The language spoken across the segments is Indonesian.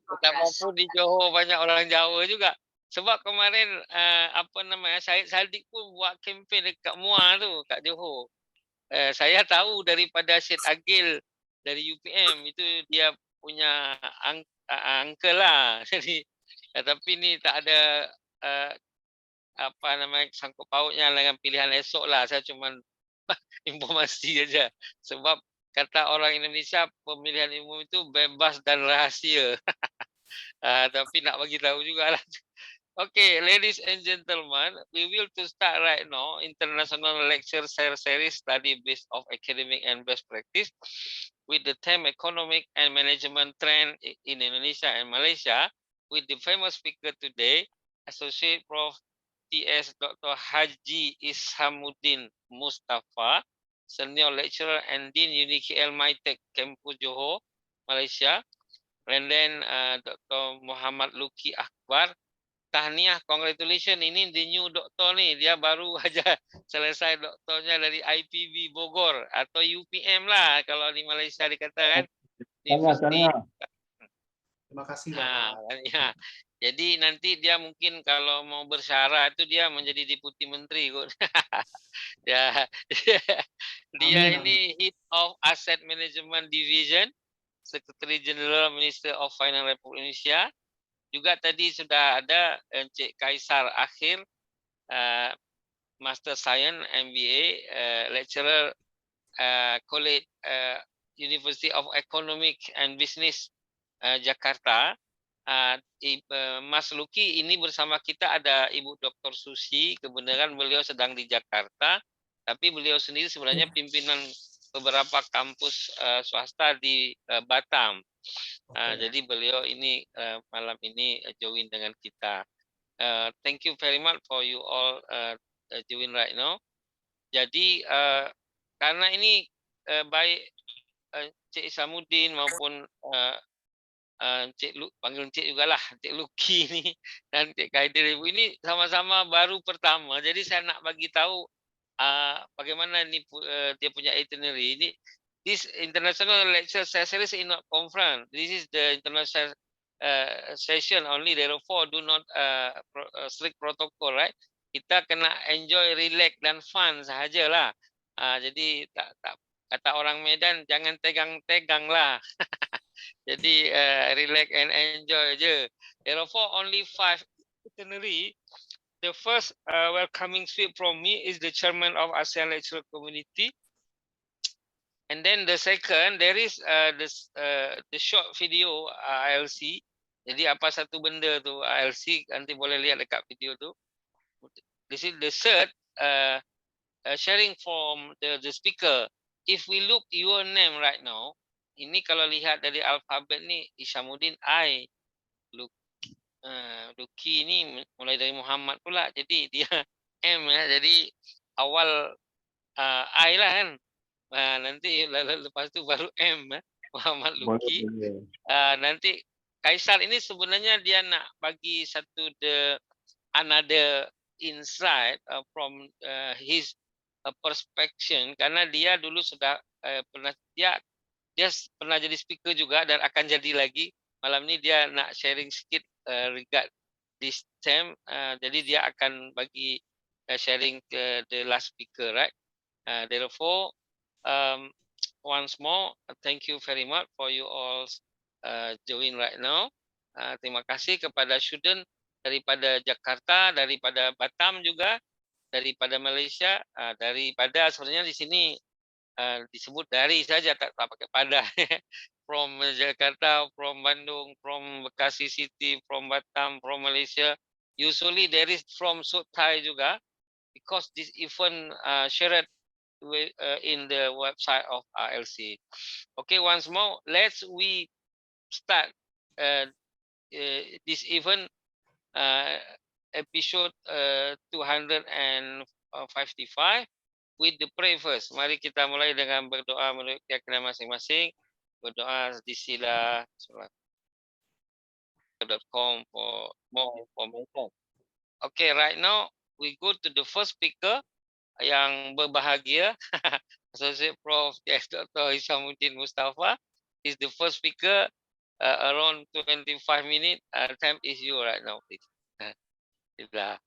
Betapa pun di Johor banyak orang Jawa juga. Sebab kemarin apa namanya, Syed Saddiq pun buat kempen dekat Muar tu, kat Johor. Saya tahu daripada Syed Agil dari UPM, itu dia punya uncle lah. Jadi tapi ni tak ada apa namanya, sangkut pautnya dengan pilihan esok lah. Saya cuma informasi aja. Sebab kata orang Indonesia, pemilihan umum itu bebas dan rahasia. Tapi nak bagi tahu jugalah. Okay, ladies and gentlemen, we will to start right now international lecture series study based of academic and best practice with the theme economic and management trend in Indonesia and Malaysia with the famous speaker today, Associate Prof. T.S. Dr. Haji Ishamuddin Mustafa, Senior Lecturer and Dean UniKL MITEC Kampus Johor, Malaysia. And then Dr. Muhammad Luki Akbar. Tahniah, congratulations, ini the new doktor ni, dia baru aja selesai doktornya dari IPB Bogor atau UPM lah kalau di Malaysia dikatakan. Terima kasih Bapak. Ya. Jadi nanti dia mungkin kalau mau bersyarat itu dia menjadi Deputi Menteri kot. Ya. Dia ini Head of Asset Management Division, Secretary General Minister of Finance Republik Indonesia. Juga tadi sudah ada Encik Kaisar Akhir, Master Science MBA, Lecturer College University of Economic and Business Jakarta. Mas Luki ini bersama kita ada Ibu Dr. Susi. Kebenaran beliau sedang di Jakarta, tapi beliau sendiri sebenarnya pimpinan beberapa kampus swasta di Batam. Jadi beliau ini malam ini join dengan kita. Thank you very much for you all join right now. Jadi karena ini baik Cik Isamuddin maupun panggil Cik jugalah, Cik Luki ni dan Cik Kaidir Ibu ini sama-sama baru pertama. Jadi saya nak bagi tahu bagaimana ni dia punya itinerary ini. This international lecture series is not conference. This is the international session only. Therefore, do not strict protocol, right? Kita kena enjoy, relax dan fun sahajalah. Jadi tak kata orang Medan, jangan tegang-tegang lah. Jadi relax and enjoy je. Therefore, only 5 itinerary. The first welcoming speech from me is the chairman of ASEAN Lecturer Community. And then the second, there is the short video ILC. Jadi apa satu benda tu ILC, nanti boleh lihat dekat video tu. This is the third sharing from the speaker. If we look your name right now, ini kalau lihat dari alfabet ni, Ishamuddin I, Luki ni mulai dari Muhammad pula, jadi dia M ya, jadi awal I lah kan. Nanti lepas tu baru M Muhammad Luki. Nanti Kaisar ini sebenarnya dia nak bagi satu another insight from his perspective, karena dia dulu sudah pernah dia pernah jadi speaker juga dan akan jadi lagi. Malam ni dia nak sharing sikit regard this theme. Jadi dia akan bagi sharing ke the last speaker, right? Therefore, once more, thank you very much for you all join right now. Terima kasih kepada student daripada Jakarta, daripada Batam juga, daripada Malaysia, daripada sebenarnya di sini disebut dari saja, tak pakai pada. From Jakarta, from Bandung, from Bekasi City, from Batam, from Malaysia. Usually there is from Sutai juga, because this event shared in the website of RLC. Okay, once more, we start this event episode 255 with the prayer first. Mari kita mulai dengan berdoa menurut keyakinan masing-masing. Berdoa di sila .com for more information. Okay, right now we go to the first speaker yang berbahagia. Associate Prof. Dr. Ishamuddin Mustafa is the first speaker. around 25 minutes. Time is you right now, please. Bismillah.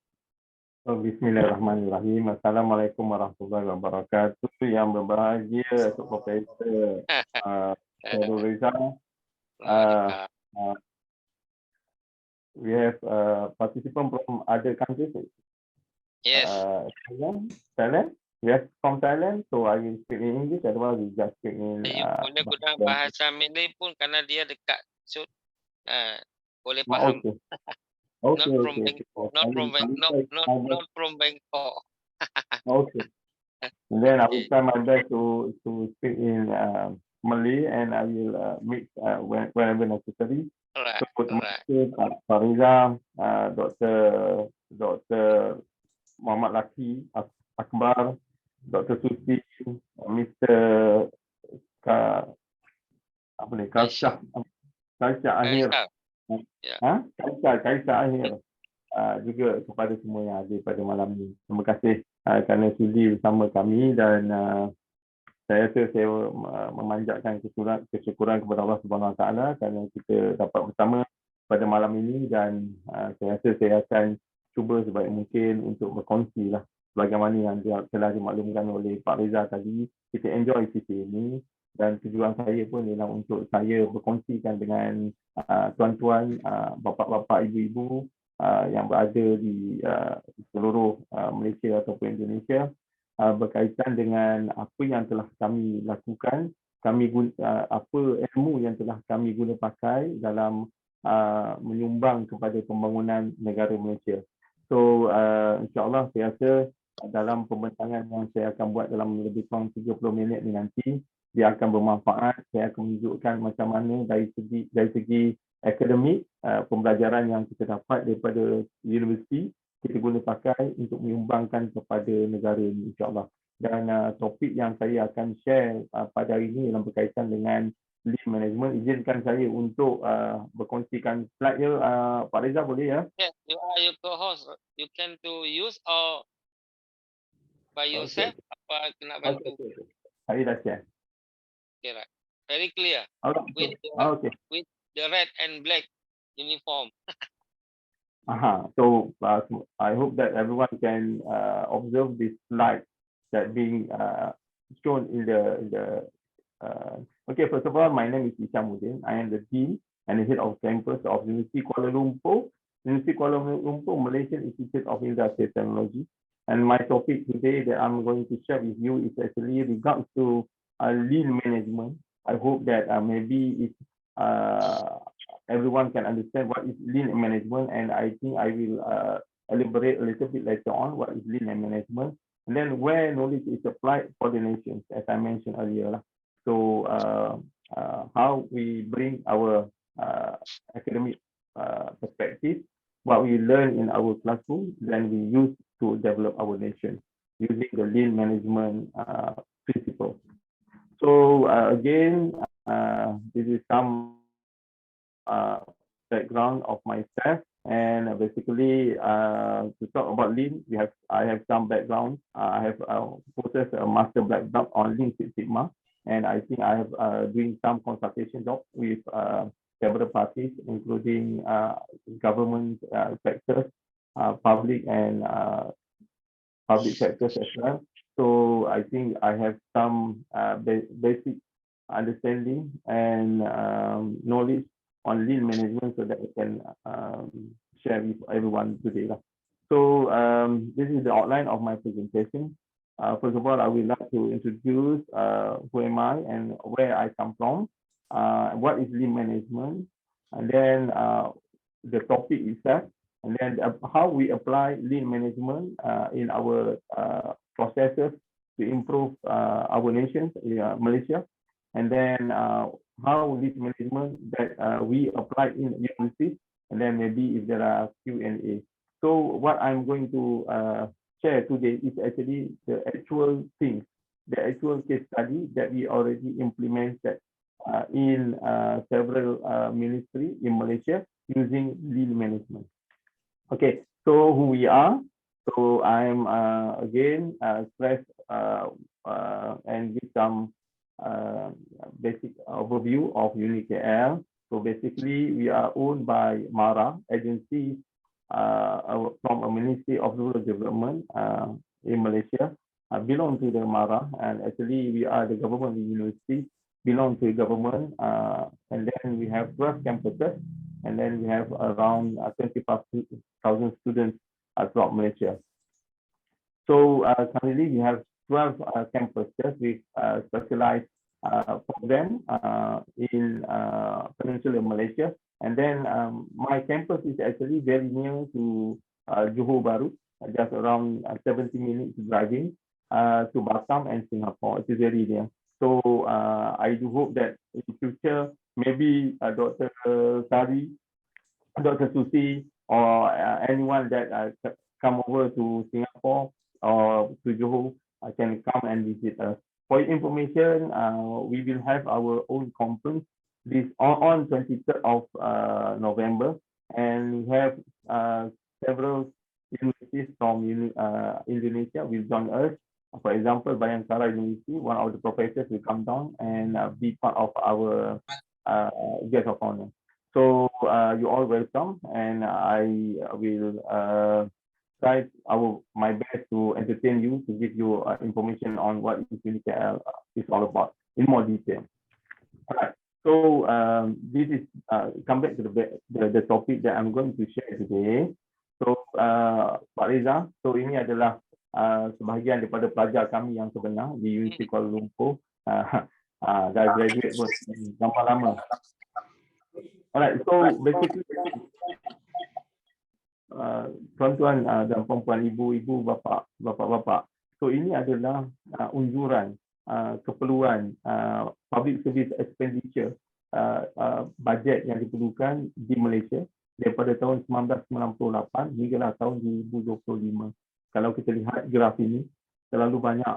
Bismillahirrahmanirrahim. Assalamualaikum warahmatullahi wabarakatuh. Yang berbahagia Tok Profesor Khairul Reza. We have participants from other countries. Yes. Thailand. We have from Thailand, so I will speak in English. Otherwise, we just speak in. You boleh guna bahasa Malay pun karena dia dekat. So, boleh faham. Okay. Not from Bangkok. Okay. And then I will try my best to speak in Malay, and I will mix whenever necessary. Alright. So, terima kasih Pak Reza, Dr. Muhammad Laki Akbar, Dr. Susi, Mr. Kaisar Akhir. Kaisar Akhir. Juga kepada semua yang ada pada malam ini. Terima kasih kerana sudi bersama kami, dan saya rasa saya memanjatkan kesyukuran kepada Allah Subhanahu Wa Taala kerana kita dapat bersama pada malam ini, dan saya rasa saya akan cuba sebaik mungkin untuk berkongsi lah bagaimana yang telah dimaklumkan oleh Pak Reza tadi. Kita enjoy sesi ini, dan tujuan saya pun ialah untuk saya berkongsikan dengan tuan-tuan, bapa-bapa, ibu-ibu yang berada di seluruh Malaysia ataupun Indonesia berkaitan dengan apa yang telah kami lakukan, apa ilmu yang telah kami guna pakai dalam menyumbang kepada pembangunan negara Malaysia. So insyaAllah saya rasa dalam pembentangan yang saya akan buat dalam lebih kurang 30 minit ni nanti, dia akan bermanfaat. Saya akan menunjukkan macam mana dari segi akademik, pembelajaran yang kita dapat daripada universiti, kita guna pakai untuk menyumbangkan kepada negara ini, insyaAllah. Dan topik yang saya akan share pada hari ini ialah berkaitan dengan lead management. Izinkan saya untuk berkongsikan slide ya, Pak Reza, boleh ya? Yes, you are your co-host. You can to use or by yourself. Okay. Apa kena bantu? Okay. Saya dah share. Okay, right. Very clear. Okay. With the red and black uniform. So I hope that everyone can observe this slide that being shown in the. Okay, first of all, my name is Ishamuddin. I am the Dean and the Head of Campus of University Kuala Lumpur, Malaysian Institute of Industrial Technology. And my topic today that I'm going to share with you is actually regards to lean management. I hope that maybe everyone can understand what is lean management, and I think I will elaborate a little bit later on what is lean management, and then where knowledge is applied for the nations, as I mentioned earlier. So how we bring our academic perspective, what we learn in our classroom, then we use to develop our nation using the lean management principle. So again, this is some background of myself, and basically to talk about lean, I have some background. I have possessed a master black belt on Lean Six Sigma, and I think I have doing some consultation job with several parties, including government sectors, public and public sectors as well. So I think I have some basic understanding and knowledge on lean management, so that I can share with everyone today. So this is the outline of my presentation. First of all, I would like to introduce who am I and where I come from, what is lean management, and then the topic itself, and then how we apply lean management in our processes to improve our nations, Malaysia, and then how lean management that we apply in universities, and then maybe if there are Q&A. So what I'm going to share today is actually the actual things, the actual case study that we already implemented in several ministries in Malaysia using lean management. Okay, so who we are. So I'm again stress and give some basic overview of UniKL. So basically, we are owned by MARA agency from a Ministry of Rural Development in Malaysia, belong to the MARA, and actually we are the government university, belong to the government, and then we have 12 campuses, and then we have around 25,000 students throughout Malaysia. So currently we have 12 campuses with specialized program in Peninsula Malaysia. And then my campus is actually very near to Johor Bahru, just around 70 minutes driving to Batam and Singapore. It is very near. So I do hope that in the future, maybe Dr. Sari, Dr. Susi, or anyone that come over to Singapore or to Johor can come and visit us. For your information, we will have our own conference this on 23rd of November, and we have several universities from Indonesia will join us. For example, Bayangkara University, one of the professors will come down and be part of our guest of honor. So you're all welcome, and I will try my best to entertain you, to give you information on what UniKL is all about in more detail. All right. So this is come back to the topic that I'm going to share today. So Pak Reza, so ini adalah sebahagian daripada pelajar kami yang sebenar di Universiti Kuala Lumpur. Dah graduate pun lama-lama. Alright, so basically tuan-tuan dan puan-puan, ibu-ibu, bapak-bapak. So ini adalah unjuran keperluan public service expenditure bajet yang diperlukan di Malaysia daripada tahun 1998 hinggalah tahun 2025. Kalau kita lihat graf ini, terlalu banyak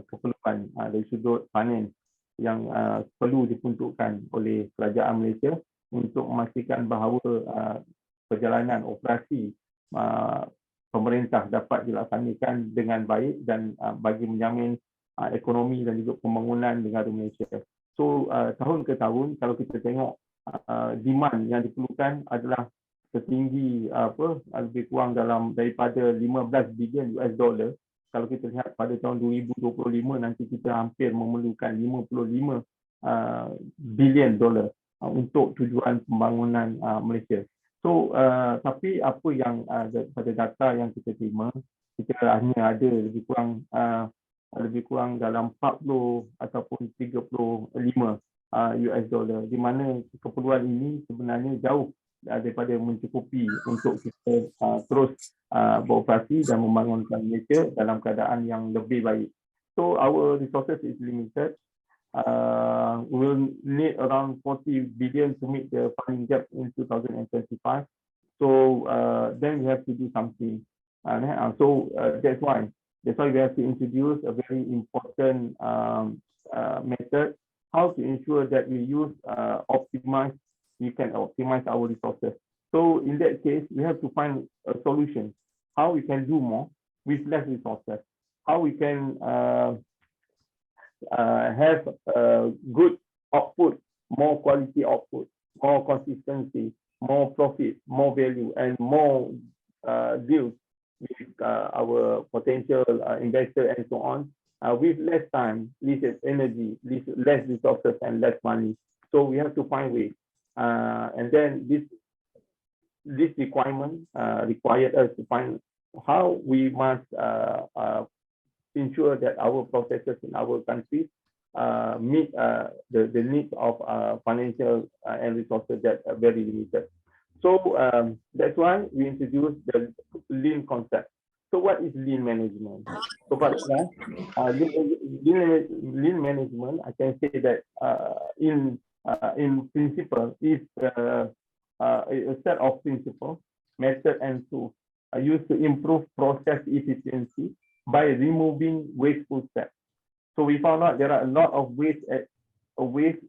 keperluan dari sudut finance yang perlu diperuntukkan oleh kerajaan Malaysia untuk memastikan bahawa perjalanan operasi pemerintah dapat dilaksanakan dengan baik dan bagi menjamin ekonomi dan juga pembangunan negara Malaysia. So tahun ke tahun kalau kita tengok demand yang diperlukan adalah setinggi lebih kurang daripada 15 bilion US dollar. Kalau kita lihat pada tahun 2025 nanti kita hampir memerlukan 55 bilion dollar untuk tujuan pembangunan Malaysia. So tapi apa yang pada data yang kita terima, kita hanya ada lebih kurang dalam 40 ataupun 35 US dollar, di mana keperluan ini sebenarnya jauh daripada mencukupi untuk kita terus beroperasi dan membangunkan Malaysia dalam keadaan yang lebih baik. So our resources is limited. We will need around 40 billion to meet the funding gap in 2025. So then we have to do something. So that's why we have to introduce a very important method how to ensure that we can optimize our resources. So in that case, we have to find a solution how we can do more with less resources, how we can have good output, more quality output, more consistency, more profit, more value, and more deals with our potential investor and so on, with less time, less energy, less resources, and less money. So we have to find ways. And then this requirement required us to find how we must ensure that our processes in our country meet the needs of financial and resources that are very limited. So that's why we introduced the lean concept. So what is lean management? So for lean management, I can say that in principle is a set of principles, method, and tools used to improve process efficiency by removing wasteful steps. So we found out there are a lot of waste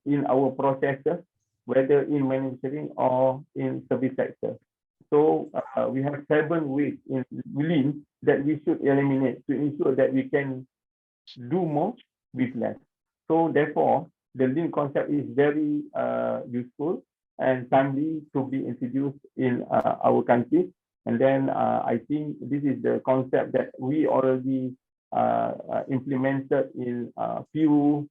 in our processes, whether in manufacturing or in service sector. So we have 7 ways in lean that we should eliminate to ensure that we can do more with less. So therefore, the lean concept is very useful and timely to be introduced in our country. And then I think this is the concept that we already implemented in few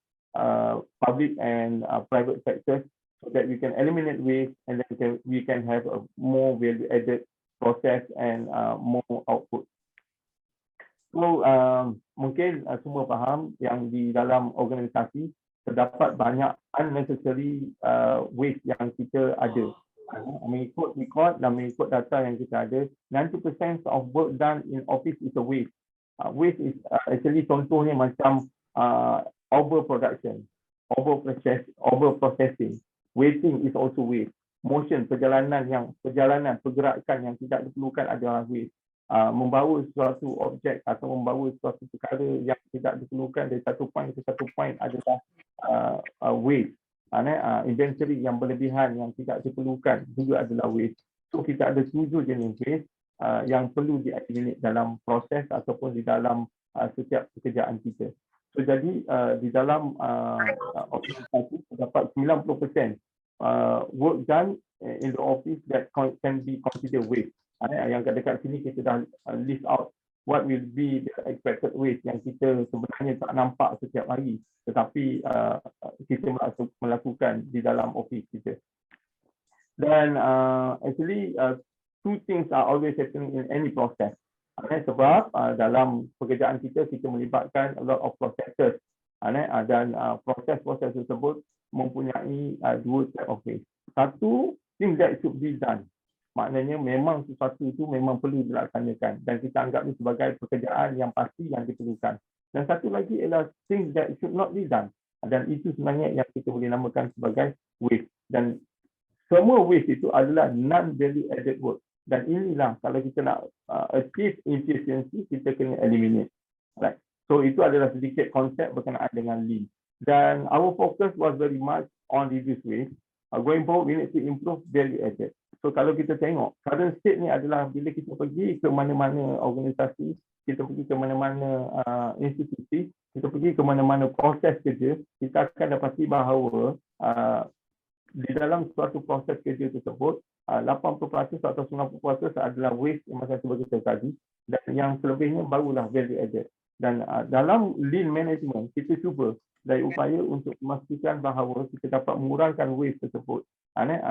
public and private sectors, so that we can eliminate waste, and then we can have a more value-added process and more output. So mungkin semua faham yang di dalam organisasi terdapat banyak unnecessary waste yang kita ada. Mengikut record dan mengikut data yang kita ada, 90% of work done in office is a waste. Waste is actually contohnya macam overproduction, overprocessing. Wasting is also waste. Motion, pergerakan yang tidak diperlukan adalah waste. Membawa suatu objek atau membawa suatu perkara yang tidak diperlukan dari satu point ke satu point adalah waste. Inventory yang berlebihan yang tidak diperlukan juga adalah waste. So kita ada 7 jenis waste yang perlu di-eliminate dalam proses ataupun di dalam setiap pekerjaan kita. So jadi di dalam organisasi terdapat 90% work done in the office that can be considered waste. Yang dekat sini kita dah list out what will be the expected waste yang kita sebenarnya tak nampak setiap hari, tetapi kita melakukan di dalam office kita. Dan actually two things are always happening in any process. Sebab dalam pekerjaan kita melibatkan a lot of processes, dan proses-proses tersebut mempunyai dua type of waste. Satu, thing that should be done. Maknanya memang sesuatu itu memang perlu dilaksanakan dan kita anggap ini sebagai pekerjaan yang pasti yang diperlukan. Dan satu lagi adalah things that should not be done. Dan itu sebenarnya yang kita boleh namakan sebagai waste. Dan semua waste itu adalah non-value added work. Dan inilah kalau kita nak achieve efficiency, kita kena eliminate. Right. So itu adalah sedikit konsep berkenaan dengan lean. Dan our focus was very much on reduce waste. Going forward, we need to improve value added. So kalau kita tengok, current state ni adalah bila kita pergi ke mana-mana organisasi, kita pergi ke mana-mana institusi, kita pergi ke mana-mana proses kerja, kita akan dapati bahawa di dalam suatu proses kerja tersebut, 80% atau 90% adalah waste yang macam seperti kita tadi, dan yang selebihnya barulah value added. Dan dalam lean management, kita cuba dari upaya untuk memastikan bahawa kita dapat mengurangkan waste tersebut, dan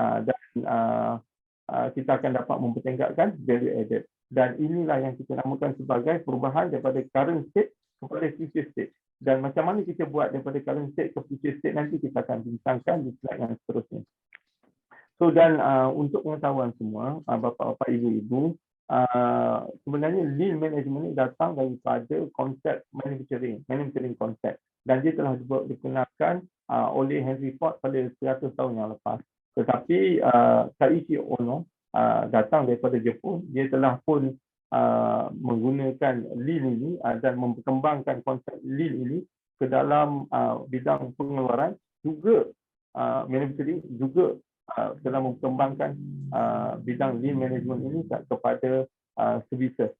kita akan dapat mempertingkatkan value added. Dan inilah yang kita namakan sebagai perubahan daripada current state kepada future state. Dan macam mana kita buat daripada current state ke future state nanti kita akan bincangkan di slide yang seterusnya. So dan untuk pengetahuan semua, bapa-bapa, ibu-ibu, sebenarnya lean management ini datang daripada konsep manufacturing konsep. Dan dia telah dikenalkan oleh Henry Ford pada 100 tahun yang lepas. Tetapi Taiichi Ohno datang daripada Jepun, dia telah pun menggunakan lean ini dan memperkembangkan konsep lean ini ke dalam bidang pengeluaran, juga manufacturing, juga dalam memperkembangkan bidang lean management ini kepada services.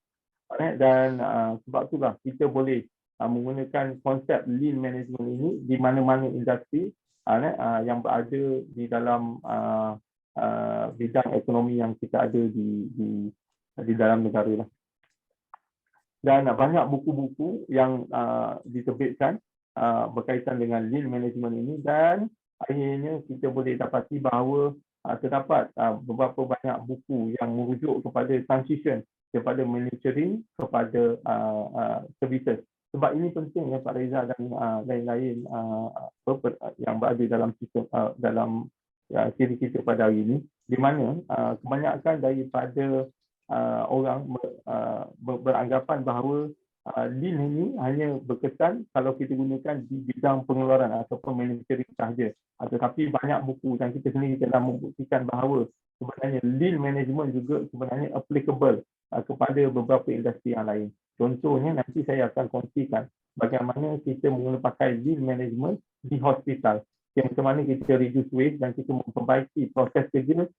Dan sebab itulah kita boleh menggunakan konsep lean management ini di mana-mana industri yang berada di dalam bidang ekonomi yang kita ada di dalam negara lah. Dan banyak buku-buku yang diterbitkan berkaitan dengan lean management ini, dan akhirnya kita boleh dapati bahawa terdapat beberapa banyak buku yang merujuk kepada transition daripada manufacturing kepada services. Sebab ini penting ya Pak Reza dan lain-lain yang berada dalam sistem dalam siri kita pada hari ini, di mana kebanyakan daripada orang beranggapan bahawa lean ini hanya berkesan kalau kita gunakan di bidang pengeluaran ataupun manufacturing sahaja. Tetapi banyak buku dan kita sendiri telah membuktikan bahawa sebenarnya lean management juga sebenarnya applicable kepada beberapa industri yang lain. Contohnya nanti saya akan kongsikan bagaimana kita menggunakan pakai lean management di hospital. Macam mana kita reduce waste dan kita memperbaiki proses kerja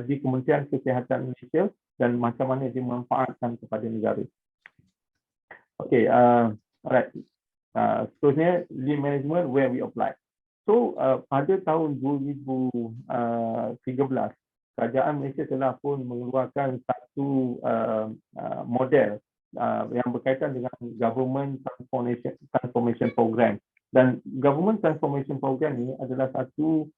di Kementerian Kesihatan Malaysia dan macam mana dia memanfaatkan kepada negara. Okay, alright. Seterusnya lean management where we apply. So pada tahun 2013, Kerajaan Malaysia telah pun mengeluarkan satu model yang berkaitan dengan Government Transformation Program. Dan Government Transformation Program ini adalah satu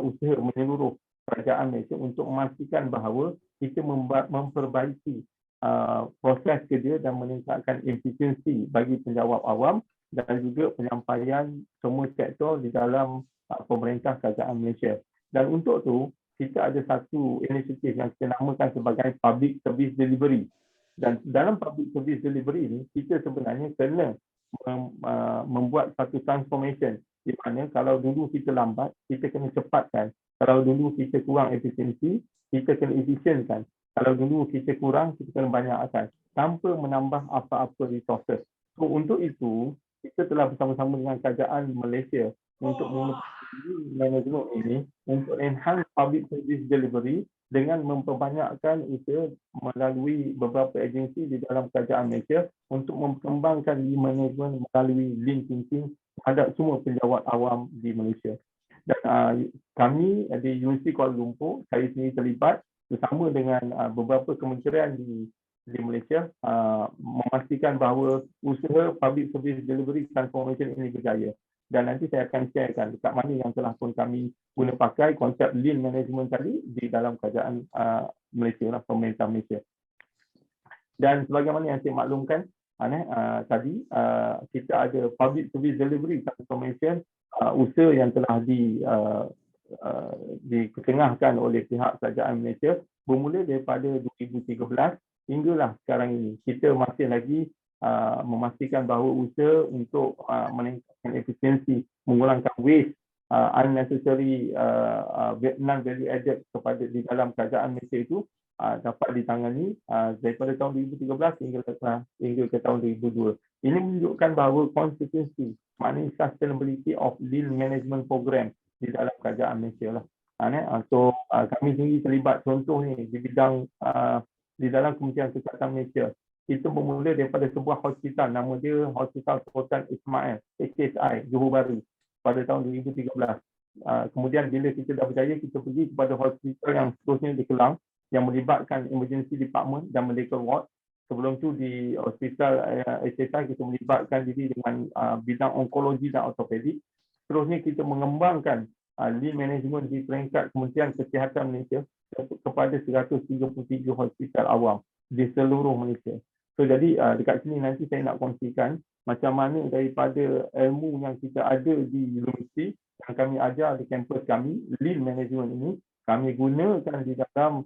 usaha menyeluruh Kerajaan Malaysia untuk memastikan bahawa kita memperbaiki proses kerja dan meningkatkan efisiensi bagi penjawat awam dan juga penyampaian semua sektor di dalam pemerintah Kerajaan Malaysia. Dan untuk tu, kita ada satu inisiatif yang kita namakan sebagai Public Service Delivery. Dan dalam Public Service Delivery ini, kita sebenarnya kena membuat satu transformation di mana kalau dulu kita lambat, kita kena cepatkan. Kalau dulu kita kurang efisiensi, kita kena efisienkan. Kalau dulu kita kurang, kita kena banyakkan tanpa menambah apa-apa resources. So untuk itu, kita telah bersama-sama dengan Kerajaan Malaysia untuk menggunakan management ini untuk enhance public service delivery dengan memperbanyakkan usaha melalui beberapa agensi di dalam Kerajaan Malaysia untuk memperkembangkan management melalui lean thinking terhadap semua penjawat awam di Malaysia. Dan kami di Universiti Kuala Lumpur, saya sendiri terlibat bersama dengan beberapa kementerian di Malaysia memastikan bahawa usaha public service delivery transformation ini berjaya. Dan nanti saya akan sharekan dekat mana yang telah pun kami guna pakai konsep lean management tadi di dalam Kerajaan Malaysia, pemerintah Malaysia. Dan sebagaimana yang saya maklumkan tadi, kita ada public service delivery transformation, usaha yang telah diketengahkan oleh pihak Kerajaan Malaysia bermula daripada 2013 hinggalah sekarang ini. Kita masih lagi memastikan bahawa usaha untuk meningkatkan efisiensi, mengurangkan waste, unnecessary non-value added kepada di dalam Kerajaan Malaysia itu dapat ditangani daripada tahun 2013 hingga ke tahun 2002. Ini menunjukkan bahawa consistency, maknanya sustainability of lean management program di dalam Kerajaan Malaysia lah. So kami sendiri terlibat contoh ni di bidang di dalam Kementerian Kesihatan Malaysia. Itu bermula daripada sebuah hospital, nama dia Hospital Sultan Ismail, HSI, Johor Bahru pada tahun 2013. Kemudian bila kita dah berjaya, kita pergi kepada hospital yang seterusnya di Kelang yang melibatkan emergency department dan medical ward. Sebelum tu di hospital HSI kita melibatkan diri dengan bidang onkologi dan ortopedik. Seterusnya kita mengembangkan lean management di peringkat Kementerian Kesihatan Malaysia kepada 133 hospital awam di seluruh Malaysia. So jadi dekat sini nanti saya nak kongsikan macam mana daripada ilmu yang kita ada di universiti yang kami ajar di kampus kami, lean management ini kami gunakan di dalam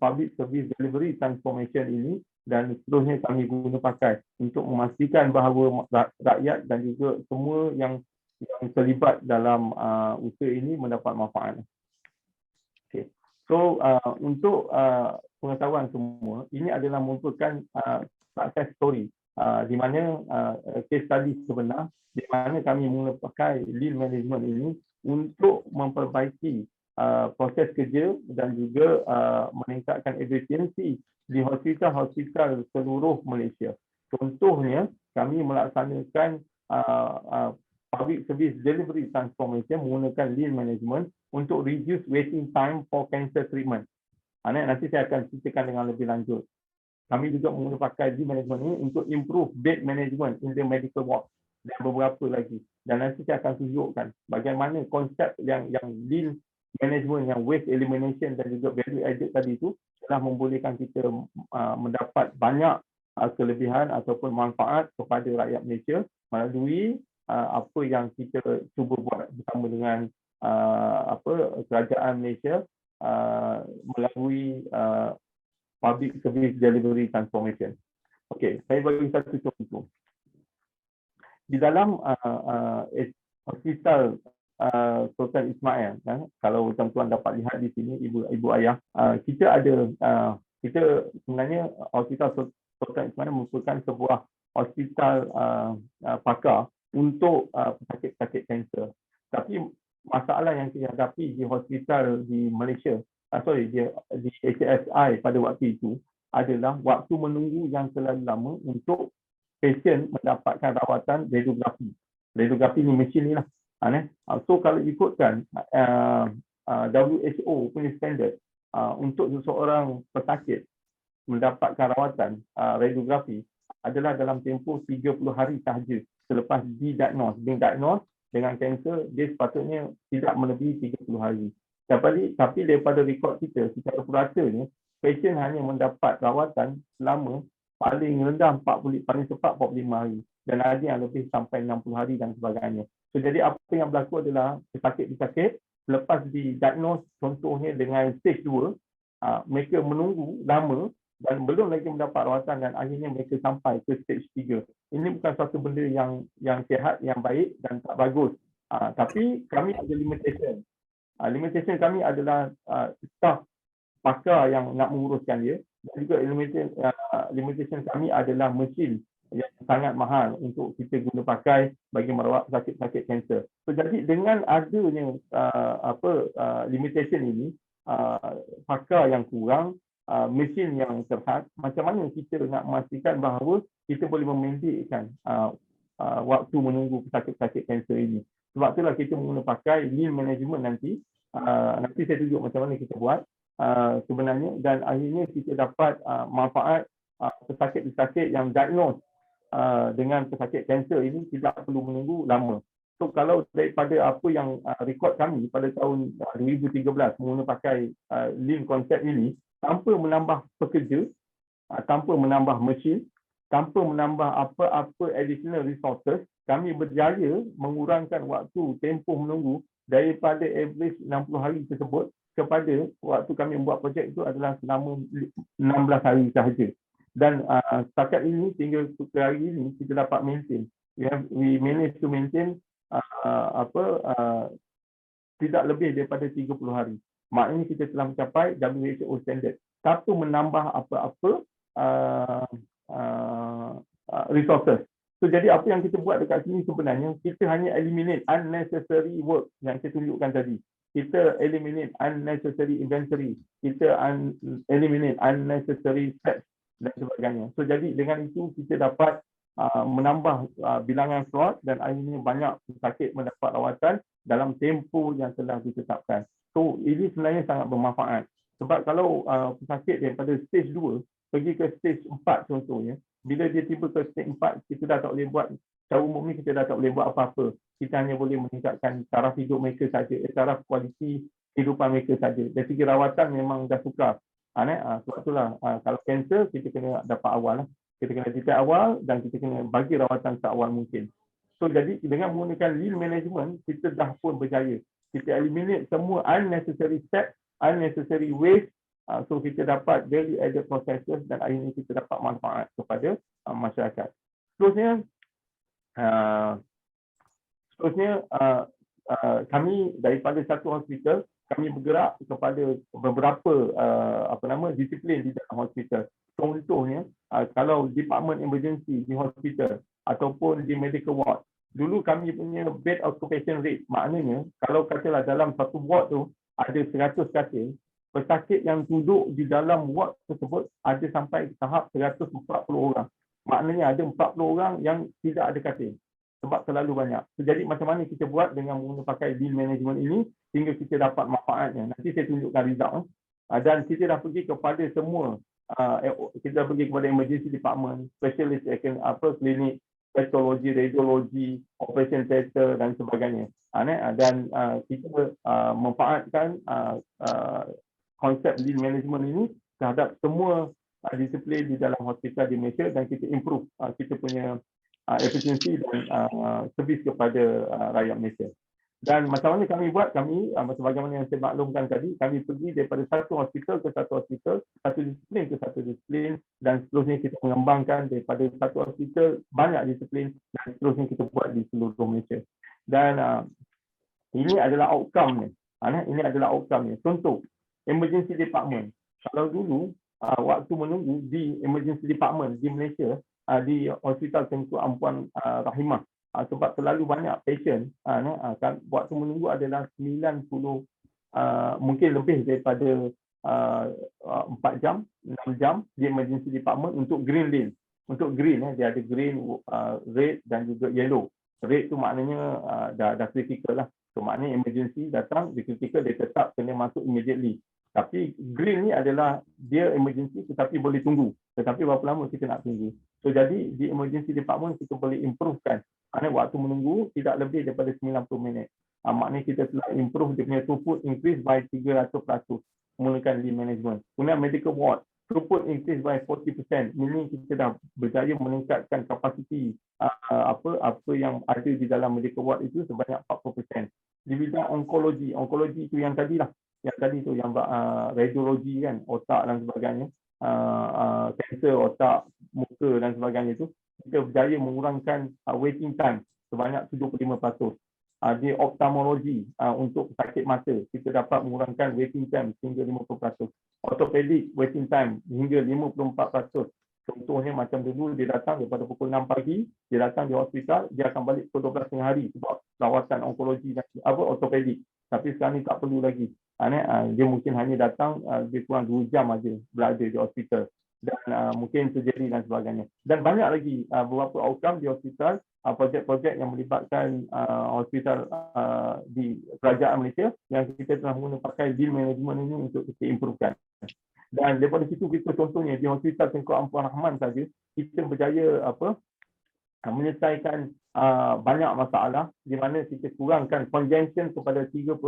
public service delivery transformation ini dan seterusnya kami guna pakai untuk memastikan bahawa rakyat dan juga semua yang terlibat dalam usaha ini mendapat manfaat. Okay. So untuk pengetahuan semua, ini adalah merupakan success story di mana case study sebenar di mana kami mula pakai lean management ini untuk memperbaiki proses kerja dan juga meningkatkan efisiensi di hospital-hospital seluruh Malaysia. Contohnya, kami melaksanakan public service delivery transformation menggunakan lean management untuk reduce waiting time for cancer treatment. Nanti saya akan ceritakan dengan lebih lanjut. Kami juga menggunakan pakai lean management ini untuk improve bed management in the medical ward dan beberapa lagi. Dan nanti saya akan tunjukkan bagaimana konsep yang lean management, yang waste elimination dan juga value added tadi itu telah membolehkan kita mendapat banyak kelebihan ataupun manfaat kepada rakyat Malaysia melalui apa yang kita cuba buat bersama dengan Kerajaan Malaysia melalui public service delivery transformation. Okey, saya bagi satu contoh. Di dalam hospital Sultan Ismail, kalau tuan-tuan dapat lihat di sini, ibu ayah, kita ada kita sebenarnya hospital Sultan Ismail merupakan sebuah hospital pakar untuk pesakit-pesakit kanser. Tapi masalah yang kita hadapi di hospital di Malaysia, di HSI pada waktu itu adalah waktu menunggu yang terlalu lama untuk pasien mendapatkan rawatan radiografi. radiografi ni mesin ni lah. So kalau ikutkan WHO punya standard untuk seseorang pesakit mendapatkan rawatan radiografi adalah dalam tempoh 30 hari sahaja selepas being diagnosed dengan kanser, dia sepatutnya tidak melebihi 30 hari. Tapi daripada rekod kita secara puratanya, pasien hanya mendapat rawatan selama paling rendah paling cepat 45 hari dan ada yang lebih sampai 60 hari dan sebagainya. So jadi apa yang berlaku adalah pesakit-pesakit selepas didiagnos contohnya dengan stage 2, mereka menunggu lama dan belum lagi mendapat rawatan dan akhirnya mereka sampai ke stage 3. Ini bukan satu benda yang sihat, yang baik dan tak bagus. Tapi kami ada limitation. Limitation kami adalah staff pakar yang nak menguruskan dia, dan juga limitation kami adalah mesin yang sangat mahal untuk kita guna pakai bagi merawat pesakit-pesakit kanser. So jadi dengan adanya limitation ini, pakar yang kurang, mesin yang terhad, macam mana kita nak memastikan bahawa kita boleh memendekkan waktu menunggu pesakit-pesakit kanser ini. Sebab itulah kita menggunakan pakai lean management nanti. Nanti saya tunjuk macam mana kita buat sebenarnya, dan akhirnya kita dapat manfaat pesakit-pesakit yang diagnose dengan pesakit kanser ini tidak perlu menunggu lama. So kalau daripada apa yang rekod kami pada tahun 2013 menggunakan pakai lean konsep ini, tanpa menambah pekerja, tanpa menambah mesin, tanpa menambah apa-apa additional resources, kami berjaya mengurangkan waktu tempoh menunggu daripada average 60 hari tersebut kepada waktu kami membuat projek itu adalah selama 16 hari sahaja. Dan setakat ini, hingga hari ini, kita dapat maintain. We manage to maintain tidak lebih daripada 30 hari. Maknanya kita telah mencapai WHO standard. Tanpa menambah apa-apa resources. So jadi apa yang kita buat dekat sini sebenarnya, kita hanya eliminate unnecessary work yang saya tunjukkan tadi. Kita eliminate unnecessary inventory. Kita eliminate unnecessary steps dan sebagainya. So jadi dengan itu kita dapat menambah bilangan slot dan akhirnya banyak pesakit mendapat rawatan dalam tempoh yang telah ditetapkan. So ini sebenarnya sangat bermanfaat. Sebab kalau pesakit daripada stage 2 pergi ke stage 4 contohnya, bila dia tiba ke stage 4, kita dah tak boleh buat, secara umum ni kita dah tak boleh buat apa-apa. Kita hanya boleh meningkatkan taraf hidup mereka saja, taraf kualiti kehidupan mereka saja. Dari segi rawatan memang dah sukar. Sebab itulah kalau kanser kita kena dapat awal lah. Kita kena detect awal dan kita kena bagi rawatan seawal mungkin. So jadi dengan menggunakan lean management, kita dah pun berjaya. Kita eliminate semua unnecessary steps, unnecessary waste. So kita dapat value added processes dan akhirnya kita dapat manfaat kepada masyarakat. Seterusnya kami daripada satu hospital, kami bergerak kepada beberapa disiplin di dalam hospital. Contohnya, kalau department emergency di hospital ataupun di medical ward, dulu kami punya bed occupation rate, maknanya kalau katalah dalam satu ward tu ada 100 katil, pesakit yang duduk di dalam ward tersebut ada sampai tahap 140 orang. Maknanya ada 40 orang yang tidak ada katil sebab terlalu banyak. So, jadi macam mana kita buat dengan menggunakan pakai lean management ini hingga kita dapat manfaatnya. Nanti saya tunjukkan result. Dan kita dah pergi kepada semua, kita dah pergi kepada emergency department, specialist klinik, patologi, radiologi, operation theater dan sebagainya. Dan kita memanfaatkan konsep lean management ini terhadap semua disiplin di dalam hospital di Malaysia dan kita improve kita punya efisiensi dan servis kepada rakyat Malaysia. Dan macam mana kami buat, kami sebagaimana yang saya maklumkan tadi, kami pergi daripada satu hospital ke satu hospital, satu disiplin ke satu disiplin, dan seterusnya kita mengembangkan daripada satu hospital banyak disiplin dan seterusnya kita buat di seluruh Malaysia. Dan ini adalah outcome-nya. Ini adalah outcome-nya. Contoh, emergency department. Kalau dulu waktu menunggu di emergency department di Malaysia, di Hospital Tengku Ampuan Rahimah, sebab terlalu banyak patient, waktu menunggu adalah 90, mungkin lebih daripada 4 jam, 6 jam di emergency department untuk green lane. Untuk green, dia ada green, red dan juga yellow. Red tu maknanya dah critical lah. So maknanya emergency datang, dia critical, dia tetap kena masuk immediately. Tapi green ni adalah dia emergency tetapi boleh tunggu. Tetapi berapa lama kita nak tunggu. So jadi di emergency department kita boleh improvekan. Maknanya waktu menunggu tidak lebih daripada 90 minit. Maknanya kita telah improve dia punya throughput increase by 300%. Menggunakan lean management. Kemudian medical ward, throughput increase by 40%. Ini kita dah berjaya meningkatkan kapasiti apa yang ada di dalam medical ward itu sebanyak 40%. Di bidang onkologi itu yang tadi lah. Yang tadi tu yang radiologi kan, otak dan sebagainya, kanser otak, muka dan sebagainya itu, kita berjaya mengurangkan waiting time sebanyak 75%. Di ophthalmologi untuk sakit mata, kita dapat mengurangkan waiting time hingga 50%. Orthopedic waiting time hingga 54%. Contohnya macam dulu dia datang daripada pukul 6 pagi, dia datang di hospital, dia akan balik pukul 12 tengah hari sebab rawatan onkologi dan ortopedik. Tapi sekarang ni tak perlu lagi. Dia mungkin hanya datang lebih kurang 2 jam aja berada di hospital dan mungkin surgery dan sebagainya. Dan banyak lagi beberapa outcome di hospital, projek-projek yang melibatkan hospital di kerajaan Malaysia yang kita telah menggunakan pakai lean management ini untuk kita improvekan. Dan daripada situ kita contohnya di Hospital Tengku Ampuan Rahman saja kita berjaya menyelesaikan banyak masalah di mana kita kurangkan congestion kepada 35